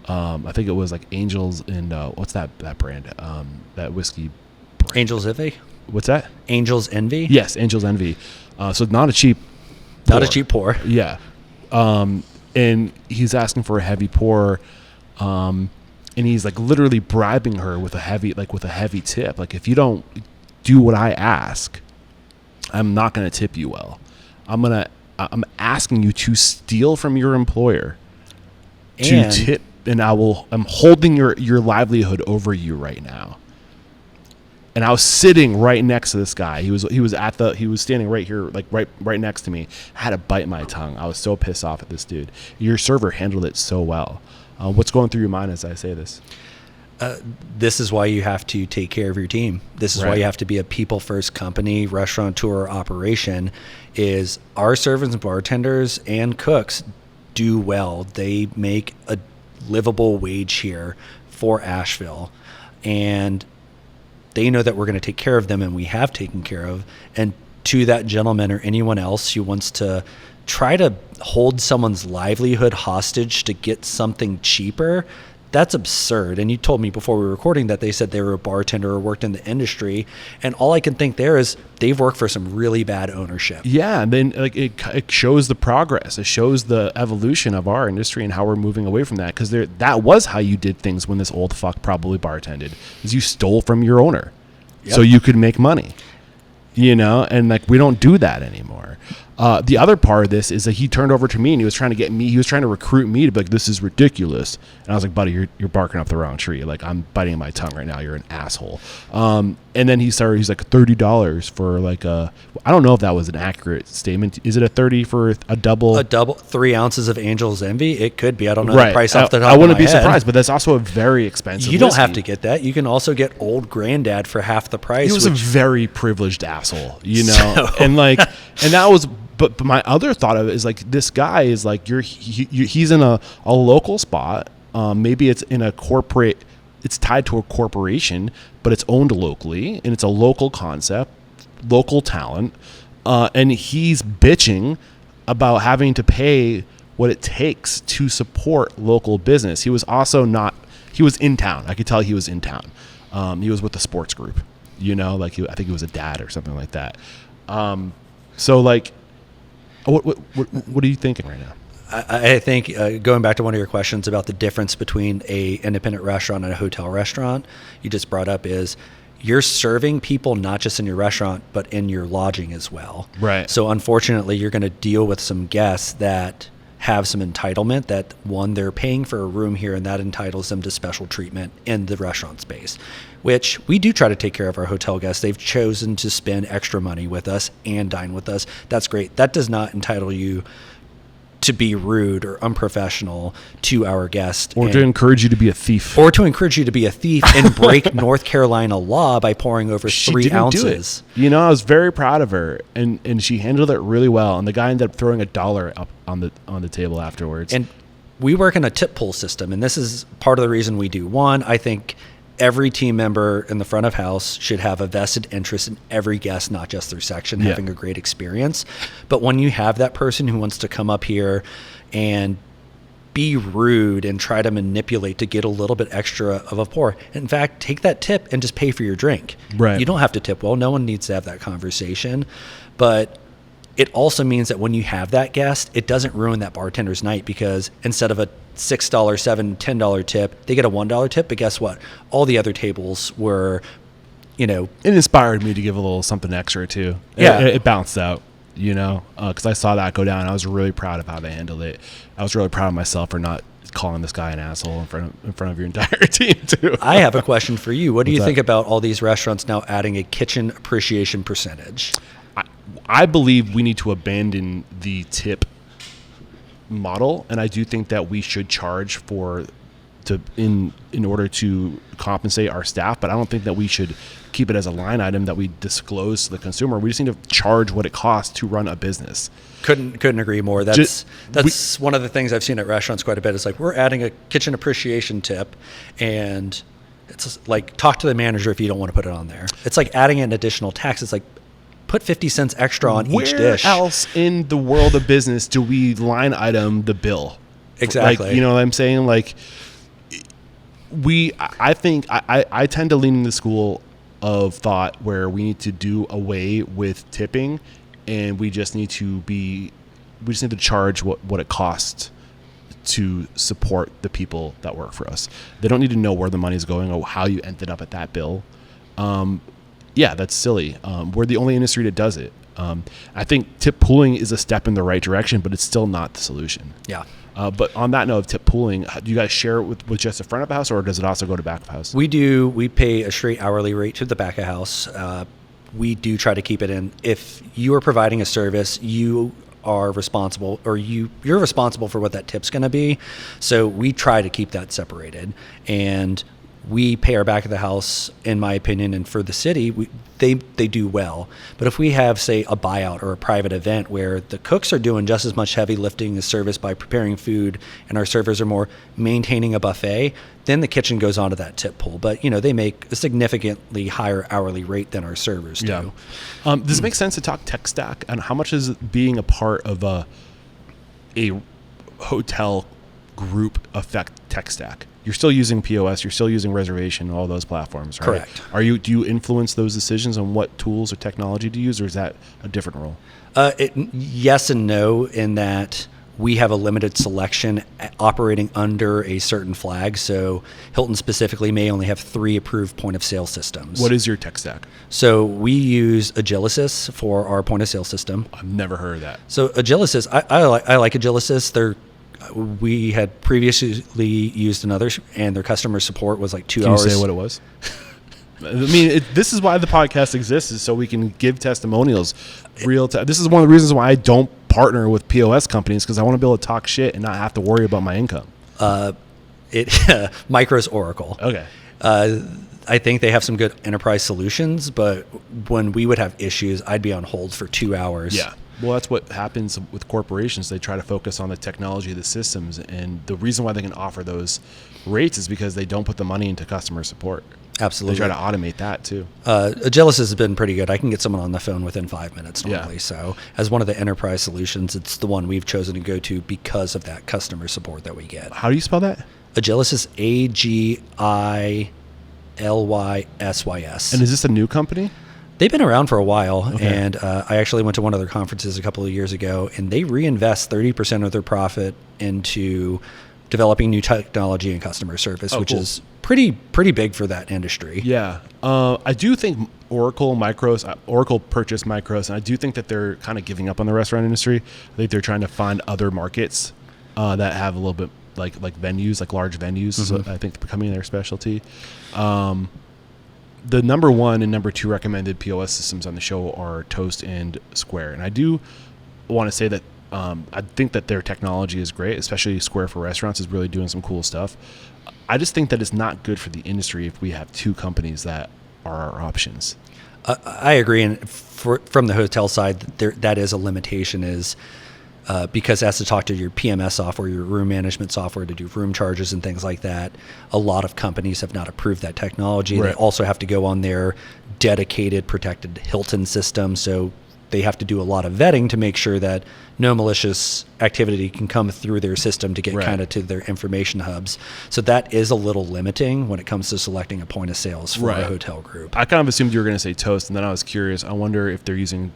I think it was like Angels and what's that brand? That whiskey brand. Angel's Envy? What's that? Angel's Envy? Yes, Angel's Envy. So not a cheap pour. Yeah. And he's asking for a heavy pour. And he's like literally bribing her with a heavy tip. Like, if you don't do what I ask, I'm not going to tip you well. I'm asking you to steal from your employer to tip, and I'm holding your livelihood over you right now. And I was sitting right next to this guy. He was standing right here, like right next to me. I had to bite my tongue. I was so pissed off at this dude. Your server handled it so well. What's going through your mind as I say this? This is why you have to take care of your team. This is why you have to be a people first company, restaurateur, operation. Is our servers and bartenders and cooks do well. They make a livable wage here for Asheville, and they know that we're going to take care of them, and we have taken care of. And to that gentleman or anyone else who wants to try to hold someone's livelihood hostage to get something cheaper, that's absurd. And you told me before we were recording that they said they were a bartender or worked in the industry, and all I can think there is they've worked for some really bad ownership. Yeah, and then like it shows the progress. It shows the evolution of our industry and how we're moving away from that, because that was how you did things when this old fuck probably bartended, is you stole from your owner so you could make money. And like, we don't do that anymore. The other part of this is that he turned over to me and he was trying to recruit me to be like, this is ridiculous. And I was like, buddy, you're barking up the wrong tree. Like, I'm biting my tongue right now. You're an asshole. And then he's like $30 for like I don't know if that was an accurate statement. Is it a 30 for a double? A double, 3 ounces of Angel's Envy? It could be. I don't know the price off the top I of my wouldn't be head. surprised, but that's also a very expensive You don't whiskey. have to get that. You can also get Old Granddad for half the price. He was a very privileged asshole, and that was. But my other thought of it is like, this guy is like, he's in a local spot. Maybe it's in a corporate, it's tied to a corporation, but it's owned locally and it's a local concept, local talent. And he's bitching about having to pay what it takes to support local business. He was in town. I could tell he was in town. He was with the sports group, I think he was a dad or something like that. So like, what are you thinking right now? I think going back to one of your questions about the difference between a independent restaurant and a hotel restaurant, you just brought up is you're serving people not just in your restaurant, but in your lodging as well. Right. So unfortunately, you're going to deal with some guests that have some entitlement that, one, they're paying for a room here and that entitles them to special treatment in the restaurant space, which we do try to take care of our hotel guests. They've chosen to spend extra money with us and dine with us. That's great. That does not entitle you to be rude or unprofessional to our guest. Or to encourage you to be a thief. Or to encourage you to be a thief and break North Carolina law by pouring over She 3 didn't ounces. do it. You know, I was very proud of her, and she handled it really well. And the guy ended up throwing $1 up on the table afterwards. And we work in a tip pool system, and this is part of the reason we do. One, I think every team member in the front of house should have a vested interest in every guest, not just their section, having a great experience. But when you have that person who wants to come up here and be rude and try to manipulate to get a little bit extra of a pour, in fact, take that tip and just pay for your drink. Right. You don't have to tip well. No one needs to have that conversation. But it also means that when you have that guest, it doesn't ruin that bartender's night, because instead of a $6, $7, $10 tip, they get a $1 tip. But guess what? All the other tables were, It inspired me to give a little something extra too. Yeah. It bounced out, because I saw that go down. I was really proud of how they handled it. I was really proud of myself for not calling this guy an asshole in front of your entire team too. I have a question for you. What do you What's think that? about all these restaurants now adding a kitchen appreciation percentage? I believe we need to abandon the tip model, and I do think that we should charge in order to compensate our staff, but I don't think that we should keep it as a line item that we disclose to the consumer. We just need to charge what it costs to run a business. Couldn't agree more. That's one of the things I've seen at restaurants quite a bit. It's like, we're adding a kitchen appreciation tip, and it's like, talk to the manager if you don't want to put it on there. It's like adding an additional tax. It's like, put 50 cents extra on each dish. Where else in the world of business do we line item the bill? Exactly. Like, you know what I'm saying? Like, I think I tend to lean in the school of thought where we need to do away with tipping, and we just need to charge what it costs to support the people that work for us. They don't need to know where the money's going or how you ended up at that bill. Yeah, that's silly. We're the only industry that does it. I think tip pooling is a step in the right direction, but it's still not the solution. Yeah. But on that note of tip pooling, do you guys share it with just the front of the house, or does it also go to back of house? We do. We pay a straight hourly rate to the back of house. We do try to keep it in. If you are providing a service, you are responsible, or you're responsible for what that tip's going to be. So we try to keep that separated, and we pay our back of the house, in my opinion, and for the city, they do well. But if we have, say, a buyout or a private event where the cooks are doing just as much heavy lifting as service by preparing food, and our servers are more maintaining a buffet, then the kitchen goes onto that tip pool. But they make a significantly higher hourly rate than our servers do. Does it make sense to talk tech stack, and how much is being a part of a hotel group affect tech stack? You're still using POS, you're still using reservation, all those platforms, right? Correct. Do you influence those decisions on what tools or technology to use, or is that a different role? Yes and no, in that we have a limited selection operating under a certain flag. So Hilton specifically may only have 3 approved point of sale systems. What is your tech stack? So we use Agilicis for our point of sale system. I've never heard of that. So Agilicis, I like Agilicis. We had previously used another, and their customer support was like 2 hours. Can you say what it was? I mean, this is why the podcast exists, is so we can give testimonials. This is one of the reasons why I don't partner with POS companies, because I want to be able to talk shit and not have to worry about my income. Micro's Oracle. Okay. I think they have some good enterprise solutions, but when we would have issues, I'd be on hold for 2 hours. Yeah. Well, that's what happens with corporations. They try to focus on the technology of the systems, and the reason why they can offer those rates is because they don't put the money into customer support. Absolutely. They try to automate that too. Agilicis has been pretty good. I can get someone on the phone within 5 minutes normally. Yeah. So as one of the enterprise solutions, it's the one we've chosen to go to because of that customer support that we get. How do you spell that? Agilicis, Agilysys. And is this a new company? They've been around for a while, Okay. and I actually went to one of their conferences a couple of years ago, and they reinvest 30% of their profit into developing new technology and customer service, which cool. is pretty big for that industry. Yeah. I do think Oracle purchased Micros, and I do think that they're kind of giving up on the restaurant industry. I think they're trying to find other markets that have a little bit like venues, like large venues. Mm-hmm. So I think becoming their specialty. The number 1 and number 2 recommended POS systems on the show are Toast and Square. And I do want to say that I think that their technology is great, especially Square for Restaurants is really doing some cool stuff. I just think that it's not good for the industry if we have two companies that are our options. I agree. And from the hotel side, that is a limitation is because it has to talk to your PMS software, your room management software to do room charges and things like that. A lot of companies have not approved that technology. Right. They also have to go on their dedicated protected Hilton system. So they have to do a lot of vetting to make sure that no malicious activity can come through their system to get Right. kind of to their information hubs. So that is a little limiting when it comes to selecting a point of sales for Right. a hotel group. I kind of assumed you were going to say Toast, and then I was curious. I wonder if they're using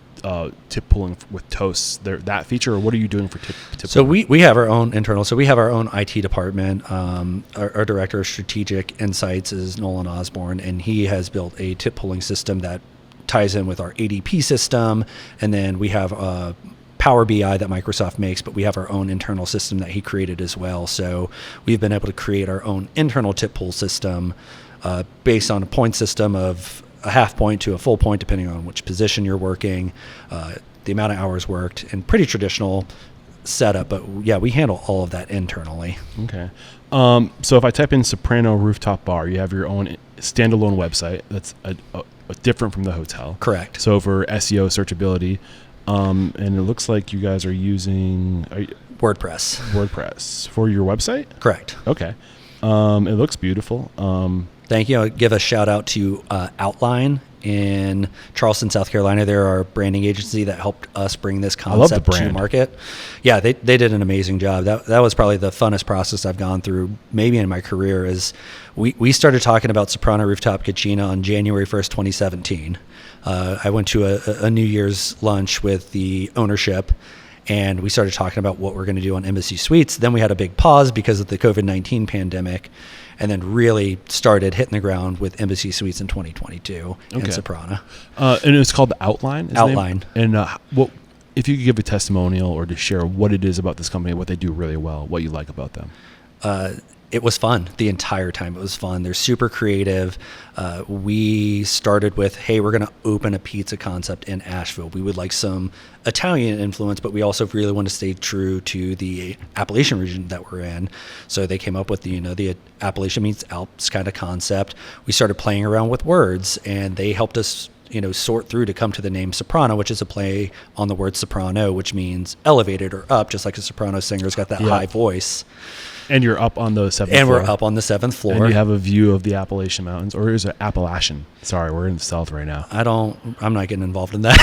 tip pulling with Toast, that feature, or what are you doing for tip So pulling? we have our own internal. So we have our own IT department. Our director of strategic insights is Nolan Osborne, and he has built a tip pulling system that ties in with our ADP system. And then we have Power BI that Microsoft makes, but we have our own internal system that he created as well. So we've been able to create our own internal tip pull system based on a point system of a half point to a full point, depending on which position you're working, the amount of hours worked, and pretty traditional setup. But yeah, we handle all of that internally. Okay. So if I type in Soprano Rooftop Bar, you have your own standalone website that's different from the hotel. Correct. So for SEO searchability, and it looks like you guys are using WordPress. WordPress for your website? Correct. Okay. It looks beautiful. Thank you. I'll give a shout out to Outline in Charleston, South Carolina. They're our branding agency that helped us bring this love the concept to brand. market. Yeah, they did an amazing job. That was probably the funnest process I've gone through maybe in my career is we started talking about Soprano Rooftop Cucina on January 1st, 2017. I went to a New Year's lunch with the ownership, and we started talking about what we're going to do on Embassy Suites. Then we had a big pause because of the COVID-19 pandemic, and then really started hitting the ground with Embassy Suites in 2022 Okay. and Soprano. And it's called the Outline? is the name? Outline. And what if you could give a testimonial or to share what it is about this company, what they do really well, what you like about them? It was fun the entire time. It was fun. They're super creative. We started with, hey, we're going to open a pizza concept in Asheville. We would like some Italian influence, but we also really want to stay true to the Appalachian region that we're in. So they came up with the Appalachian meets Alps kind of concept. We started playing around with words, and they helped us sort through to come to the name Soprano, which is a play on the word soprano, which means elevated or up, just like a soprano singer's got that Yeah. high voice. And you're up on the 7th And floor. we're up on the 7th floor. And you have a view of the Appalachian Mountains, or is it Appalachian? Sorry, we're in the South right now. I'm not getting involved in that.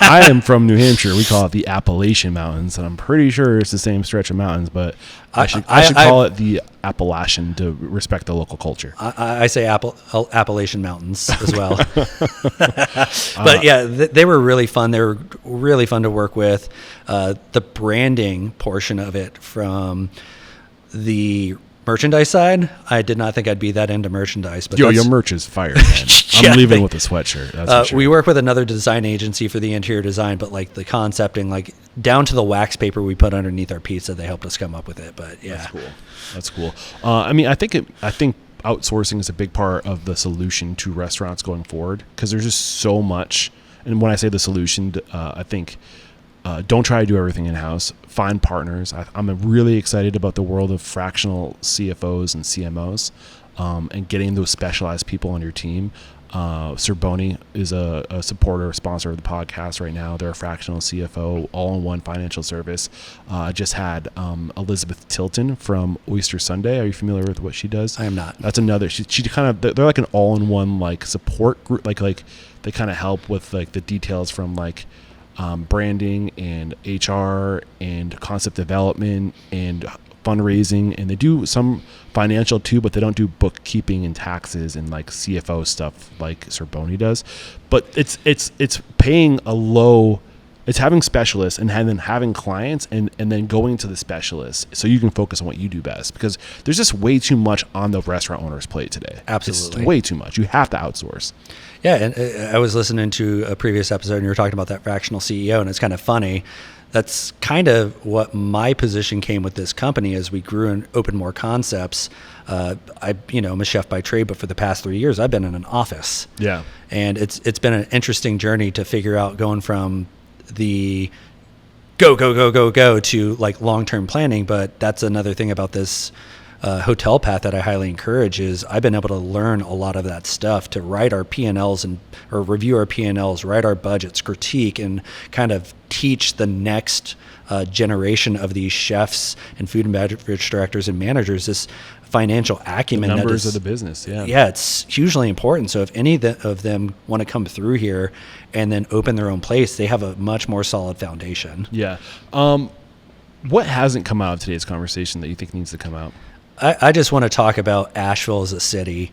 I am from New Hampshire. We call it the Appalachian Mountains, and I'm pretty sure it's the same stretch of mountains, but I should call it the Appalachian to respect the local culture. I say Appalachian Mountains as well. But yeah, they were really fun. They were really fun to work with. The branding portion of it from the merchandise side, I did not think I'd be that into merchandise. But Yo, your merch is fire, man. Yeah, I'm leaving with a sweatshirt. That's for sure. We work with another design agency for the interior design, but like the concepting, like down to the wax paper we put underneath our pizza, they helped us come up with it. But yeah, That's cool. I mean, I think outsourcing is a big part of the solution to restaurants going forward because there's just so much. And when I say the solution, I think don't try to do everything in-house. Find partners. I'm really excited about the world of fractional CFOs and CMOs and getting those specialized people on your team. Cerboni is a supporter, sponsor of the podcast right now. They're a fractional CFO, all-in-one financial service. I just had Elizabeth Tilton from Oyster Sunday. Are you familiar with what she does? I am not. That's another. She kind of, they're like an all-in-one like support group. Like they kind of help with like the details from like branding and HR and concept development and fundraising, and they do some financial too, but they don't do bookkeeping and taxes and like CFO stuff like Cerboni does. But it's paying a low. It's having specialists and then having clients and then going to the specialists so you can focus on what you do best, because there's just way too much on the restaurant owner's plate today. Absolutely. It's way too much. You have to outsource. Yeah, and I was listening to a previous episode, and you were talking about that fractional CEO, and it's kind of funny. That's kind of what my position came with this company as we grew and opened more concepts. I'm a chef by trade, but for the past 3 years, I've been in an office. Yeah. And it's been an interesting journey to figure out going from the go to like long-term planning. But that's another thing about this hotel path that I highly encourage is I've been able to learn a lot of that stuff, to write our P&Ls or review our P&Ls, write our budgets, critique, and kind of teach the next generation of these chefs and food and beverage directors and managers this financial acumen. The numbers that is, of the business. Yeah, it's hugely important. So if any of them want to come through here and then open their own place, they have a much more solid foundation. Yeah. What hasn't come out of today's conversation that you think needs to come out? I just want to talk about Asheville as a city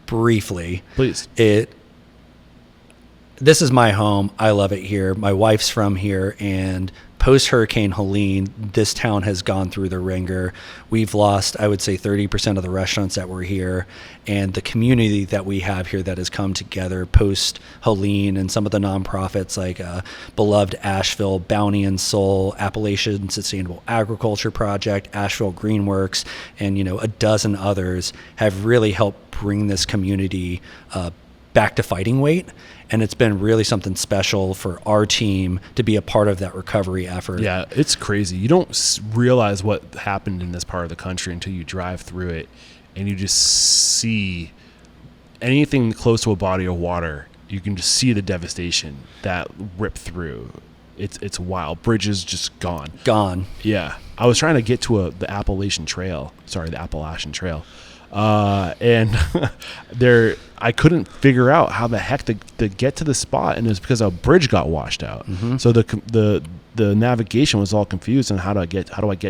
briefly. Please. This is my home. I love it here. My wife's from here, and post-Hurricane Helene, this town has gone through the ringer. We've lost, I would say, 30% of the restaurants that were here, and the community that we have here that has come together post-Helene, and some of the nonprofits like Beloved Asheville, Bounty and Soul, Appalachian Sustainable Agriculture Project, Asheville Greenworks, and a dozen others have really helped bring this community back to fighting weight. And it's been really something special for our team to be a part of that recovery effort. Yeah, it's crazy. You don't realize what happened in this part of the country until you drive through it and you just see anything close to a body of water. You can just see the devastation that ripped through. It's wild. Bridges just gone. Yeah. I was trying to get to the Appalachian Trail. And I couldn't figure out how the heck to get to the spot, and it was because a bridge got washed out. Mm-hmm. So the navigation was all confused on how do I get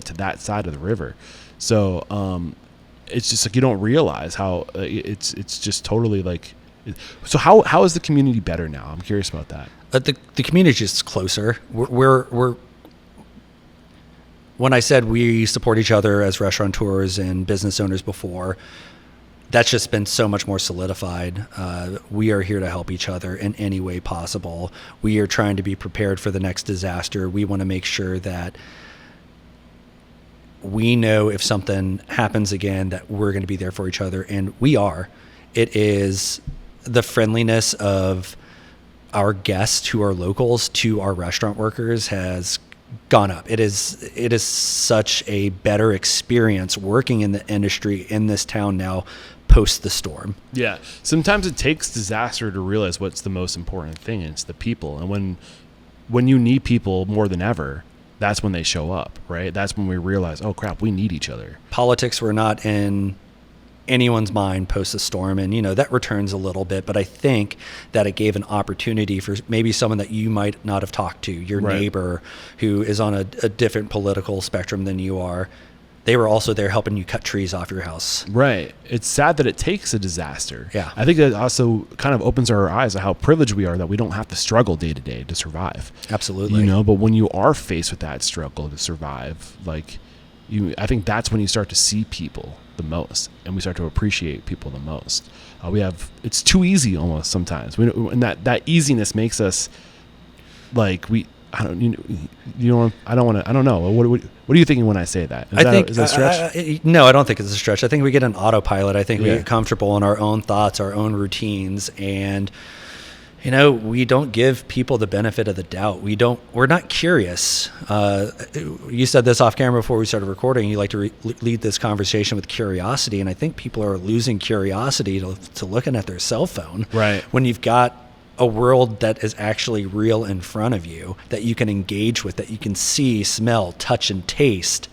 to that side of the river. So it's just like you don't realize how it's just totally like. So how is the community better now? I'm curious about that. The community is just closer. We're when I said we support each other as restaurateurs and business owners before, that's just been so much more solidified. We are here to help each other in any way possible. We are trying to be prepared for the next disaster. We want to make sure that we know if something happens again that we're going to be there for each other, and we are. It is the friendliness of our guests who are locals to our restaurant workers has gone up. It is such a better experience working in the industry in this town now post the storm. Yeah. Sometimes it takes disaster to realize what's the most important thing, and it's the people. And when you need people more than ever, that's when they show up, right? That's when we realize, oh crap, we need each other. Politics were not in anyone's mind post the storm, and that returns a little bit, but I think that it gave an opportunity for maybe someone that you might not have talked to, your right. neighbor who is on a different political spectrum than you are. They were also there helping you cut trees off your house. Right. It's sad that it takes a disaster. Yeah. I think that also kind of opens our eyes on how privileged we are that we don't have to struggle day to day to survive. Absolutely. But when you are faced with that struggle to survive, I think that's when you start to see people the most, and we start to appreciate people the most. It's too easy almost sometimes. And that easiness makes us like I don't know. What are you thinking when I say that? Is that a stretch? No, I don't think it's a stretch. I think we get an autopilot. I think we get comfortable in our own thoughts, our own routines, and we don't give people the benefit of the doubt. We're not curious. You said this off camera before we started recording. You like to lead this conversation with curiosity, and I think people are losing curiosity to looking at their cell phone. Right. When you've got a world that is actually real in front of you, that you can engage with, that you can see, smell, touch, and taste.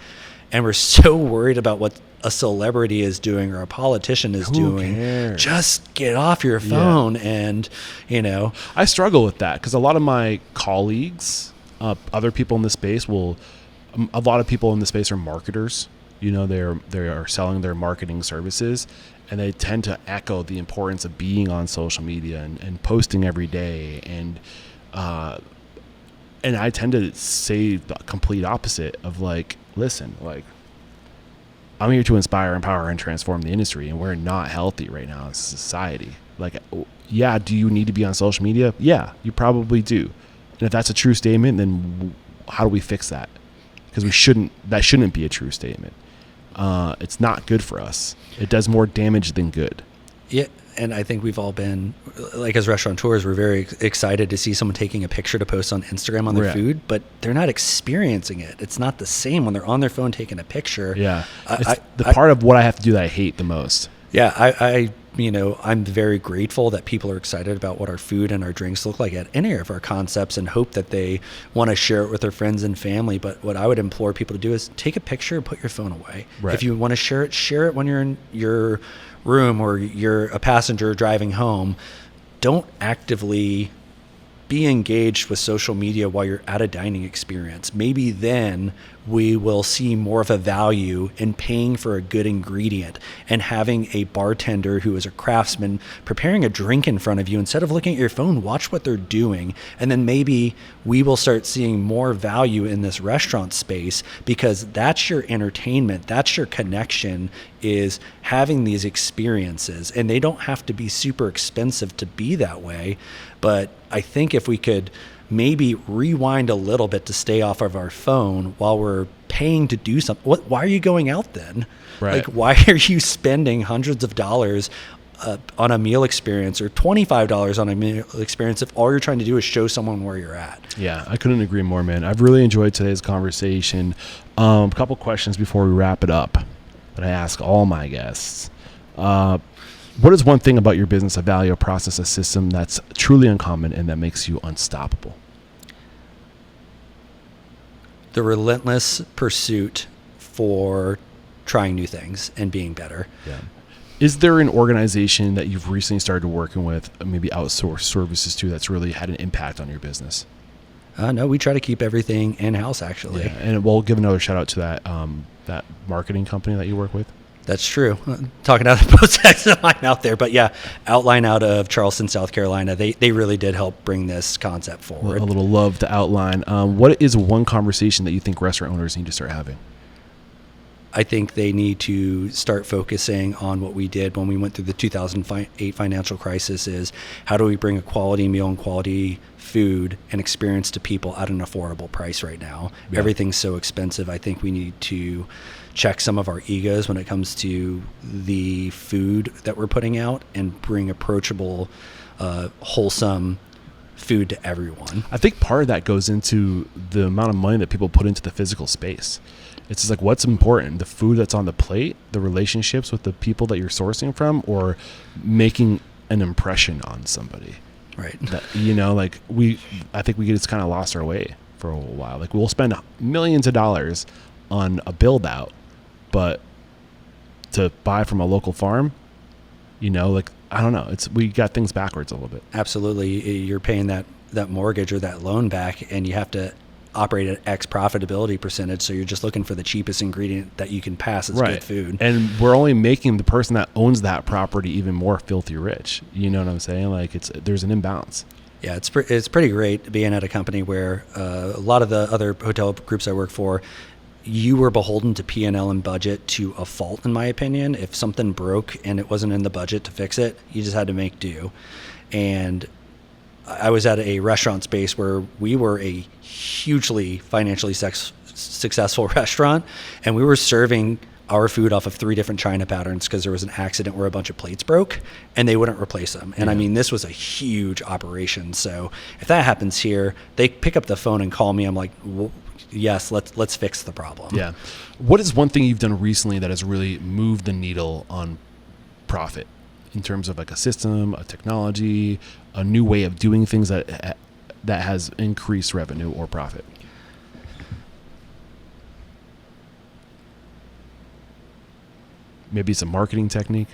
And we're so worried about what a celebrity is doing or a politician is doing. Cares? Just get off your phone. And I struggle with that because a lot of my colleagues, other people in the space a lot of people in the space are marketers. They are selling their marketing services, and they tend to echo the importance of being on social media and posting every day. And I tend to say the complete opposite of listen, I'm here to inspire, empower, and transform the industry, and we're not healthy right now as a society. Do you need to be on social media? Yeah, you probably do. And if that's a true statement, then how do we fix that? Because that shouldn't be a true statement. It's not good for us. It does more damage than good. Yeah, and I think we've all been, like, as restaurateurs, we're very excited to see someone taking a picture to post on Instagram on their Right. food, but they're not experiencing it. It's not the same when they're on their phone taking a picture. Yeah. I- It's the part of what I have to do that I hate the most. Yeah, I'm very grateful that people are excited about what our food and our drinks look like at any of our concepts, and hope that they want to share it with their friends and family. But what I would implore people to do is take a picture and put your phone away. Right. If you want to share it when you're in your room or you're a passenger driving home. Don't actively be engaged with social media while you're at a dining experience. Maybe then we will see more of a value in paying for a good ingredient and having a bartender who is a craftsman preparing a drink in front of you. Instead of looking at your phone, watch what they're doing. And then maybe we will start seeing more value in this restaurant space, because that's your entertainment. That's your connection, is having these experiences. And they don't have to be super expensive to be that way. But I think if we could maybe rewind a little bit to stay off of our phone while we're paying to do something. Why are you going out then? Right. Like, why are you spending hundreds of dollars on a meal experience, or $25 on a meal experience, if all you're trying to do is show someone where you're at? Yeah, I couldn't agree more, man. I've really enjoyed today's conversation. A couple questions before we wrap it up that I ask all my guests. What is one thing about your business, a value, a process, a system that's truly uncommon and that makes you unstoppable? The relentless pursuit for trying new things and being better. Yeah. Is there an organization that you've recently started working with, maybe outsource services to, that's really had an impact on your business? No, we try to keep everything in-house, actually. Yeah. And we'll give another shout out to that marketing company that you work with. That's true. Talking out of both sides of my mouth there. But yeah, Outline out of Charleston, South Carolina, they really did help bring this concept forward. A little love to Outline. What is one conversation that you think restaurant owners need to start having? I think they need to start focusing on what we did when we went through the 2008 financial crisis, is how do we bring a quality meal and quality food and experience to people at an affordable price right now. Yeah. Everything's so expensive. I think we need to check some of our egos when it comes to the food that we're putting out and bring approachable, wholesome food to everyone. I think part of that goes into the amount of money that people put into the physical space. It's just like, what's important? The food that's on the plate, the relationships with the people that you're sourcing from, or making an impression on somebody. Right. That, I think we just kind of lost our way for a while. Like, we'll spend millions of dollars on a build out, but to buy from a local farm, I don't know. We got things backwards a little bit. Absolutely. You're paying that mortgage or that loan back, and you have to operate at X profitability percentage. So you're just looking for the cheapest ingredient that you can pass as good food. And we're only making the person that owns that property even more filthy rich. You know what I'm saying? Like, there's an imbalance. Yeah, it's pretty great being at a company where a lot of the other hotel groups I work for, you were beholden to P&L and budget to a fault, in my opinion. If something broke and it wasn't in the budget to fix it, you just had to make do. And I was at a restaurant space where we were a hugely financially successful restaurant, and we were serving our food off of 3 different china patterns because there was an accident where a bunch of plates broke and they wouldn't replace them. And I mean, this was a huge operation. So if that happens here, they pick up the phone and call me. I'm like, well, yes, let's fix the problem. Yeah. What is one thing you've done recently that has really moved the needle on profit, in terms of like a system, a technology, a new way of doing things that has increased revenue or profit? Maybe it's a marketing technique.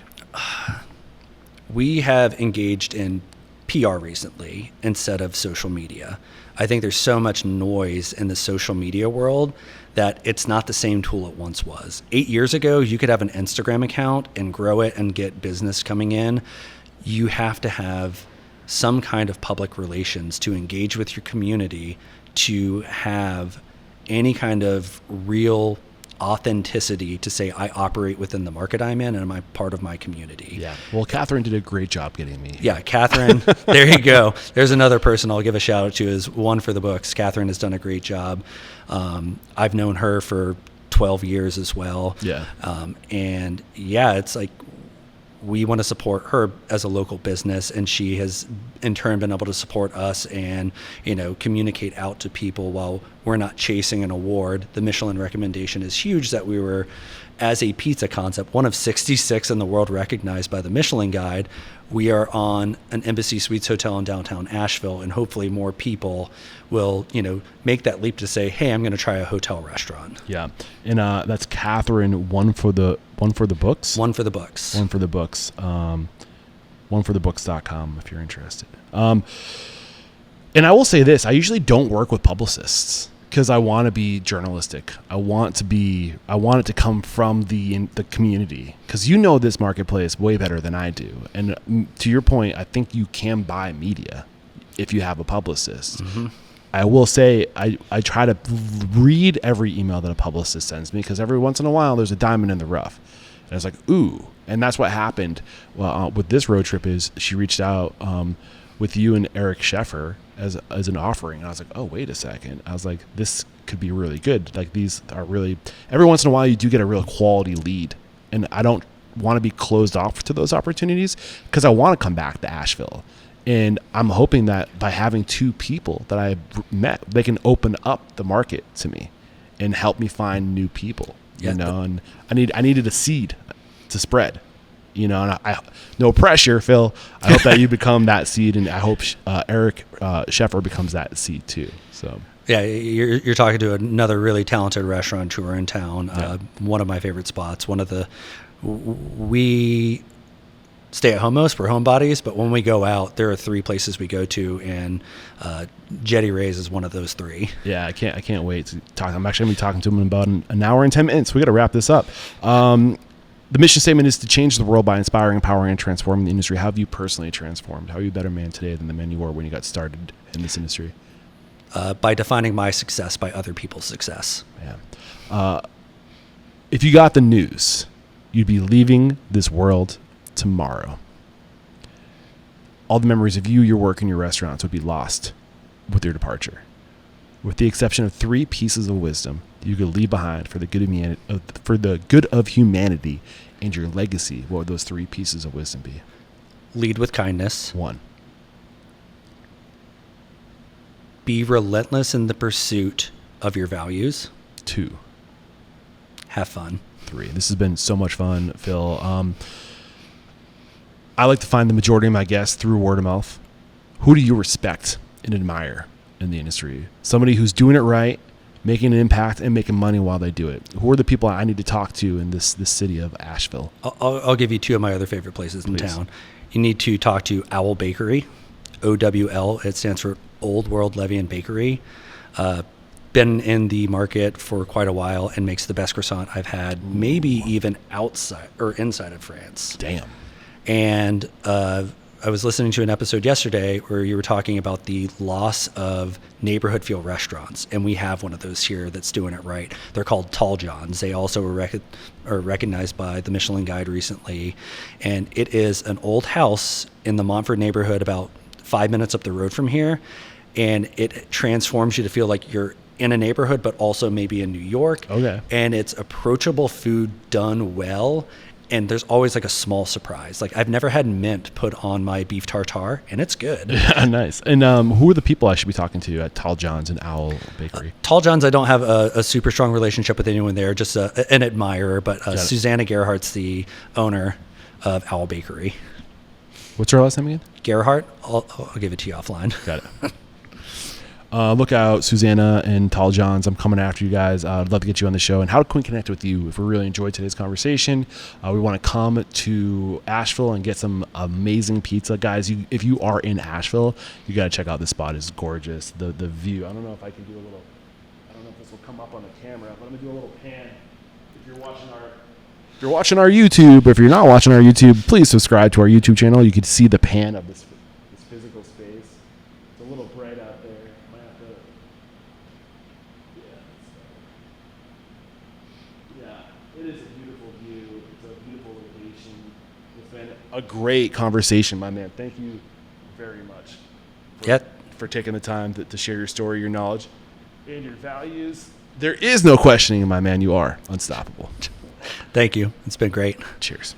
We have engaged in PR recently instead of social media. I think there's so much noise in the social media world that it's not the same tool it once was. 8 years ago, you could have an Instagram account and grow it and get business coming in. You have to have some kind of public relations to engage with your community, to have any kind of real authenticity to say, I operate within the market I'm in and I'm part of my community. Yeah. Well, Catherine did a great job getting me. Yeah, Catherine, there you go. There's another person I'll give a shout out to, is one for the books. Catherine has done a great job. I've known her for 12 years as well. Yeah. And yeah, it's like we want to support her as a local business, and she has in turn been able to support us and, communicate out to people while we're not chasing an award. The Michelin recommendation is huge, that we were, as a pizza concept, one of 66 in the world recognized by the Michelin Guide. We are on an Embassy Suites hotel in downtown Asheville, and hopefully more people will, make that leap to say, hey, I'm going to try a hotel restaurant. Yeah. And that's Catherine, one for the books. One for the books. One for the books. Oneforthebooks.com if you're interested. And I will say this, I usually don't work with publicists because I want to be journalistic. I want it to come from the community, because this marketplace way better than I do. And to your point, I think you can buy media if you have a publicist. Mm-hmm. I will say I try to read every email that a publicist sends me, because every once in a while there's a diamond in the rough. And I was like, ooh. And that's what happened with this road trip, is she reached out with you and Eric Sheffer as an offering. And I was like, oh, wait a second. I was like, this could be really good. Like, these are really, every once in a while you do get a real quality lead. And I don't want to be closed off to those opportunities, because I want to come back to Asheville. And I'm hoping that by having two people that I met, they can open up the market to me and help me find new people. Yeah, and I needed a seed to spread, and I no pressure, Phil. I hope that you become that seed, and I hope Eric Sheffer becomes that seed too. So yeah, you're talking to another really talented restaurateur in town. Yeah. One of my favorite spots. We stay at home most, we're homebodies, but when we go out, there are 3 places we go to, and Jetty Ray's is one of those 3. Yeah, I can't wait to talk. I'm actually going to be talking to him in about an hour and 10 minutes. We got to wrap this up. The mission statement is to change the world by inspiring, empowering, and transforming the industry. How have you personally transformed? How are you a better man today than the man you were when you got started in this industry? By defining my success by other people's success. Yeah. If you got the news, you'd be leaving this world tomorrow. All the memories of you, your work, and your restaurants would be lost with your departure. With the exception of 3 pieces of wisdom you could leave behind for the good of humanity and your legacy, what would those 3 pieces of wisdom be? Lead with kindness. 1. Be relentless in the pursuit of your values. 2. Have fun. 3. This has been so much fun, Phil. I like to find the majority of my guests through word of mouth. Who do you respect and admire in the industry? Somebody who's doing it right, making an impact, and making money while they do it. Who are the people I need to talk to in this city of Asheville? I'll give you 2 of my other favorite places in Please. town. You need to talk to Owl Bakery, OWL. It stands for Old World Levy and Bakery. Been in the market for quite a while and makes the best croissant I've had, maybe even outside or inside of France. Damn. And I was listening to an episode yesterday where you were talking about the loss of neighborhood feel restaurants, and we have one of those here that's doing it right. They're called Tall John's. They also were recognized by the Michelin Guide recently, and it is an old house in the Montfort neighborhood about 5 minutes up the road from here, and it transforms you to feel like you're in a neighborhood, but also maybe in New York. Okay. And it's approachable food done well. And there's always like a small surprise. Like, I've never had mint put on my beef tartare, and it's good. Nice. And who are the people I should be talking to at Tall John's and Owl Bakery? Tall John's, I don't have a super strong relationship with anyone there, just an admirer. But Susanna Gerhardt's the owner of Owl Bakery. What's her last name again? Gerhardt. I'll give it to you offline. Got it. Look out, Susanna and Tall John's. I'm coming after you guys. I'd love to get you on the show. And how can we connect with you if we really enjoyed today's conversation? We want to come to Asheville and get some amazing pizza. Guys, if you are in Asheville, you got to check out this spot. It's gorgeous. The view. I don't know if I can do a little, I don't know if this will come up on the camera, but I'm going to do a little pan. If you're watching our YouTube, or if you're not watching our YouTube, please subscribe to our YouTube channel. You can see the pan of this physical space. It's a little bright out there. Might have to, yeah, it is a beautiful view. It's a beautiful location. It's been a great conversation, my man. Thank you very much for taking the time to share your story, your knowledge, and your values. There is no questioning, my man. You are unstoppable. Thank you. It's been great. Cheers.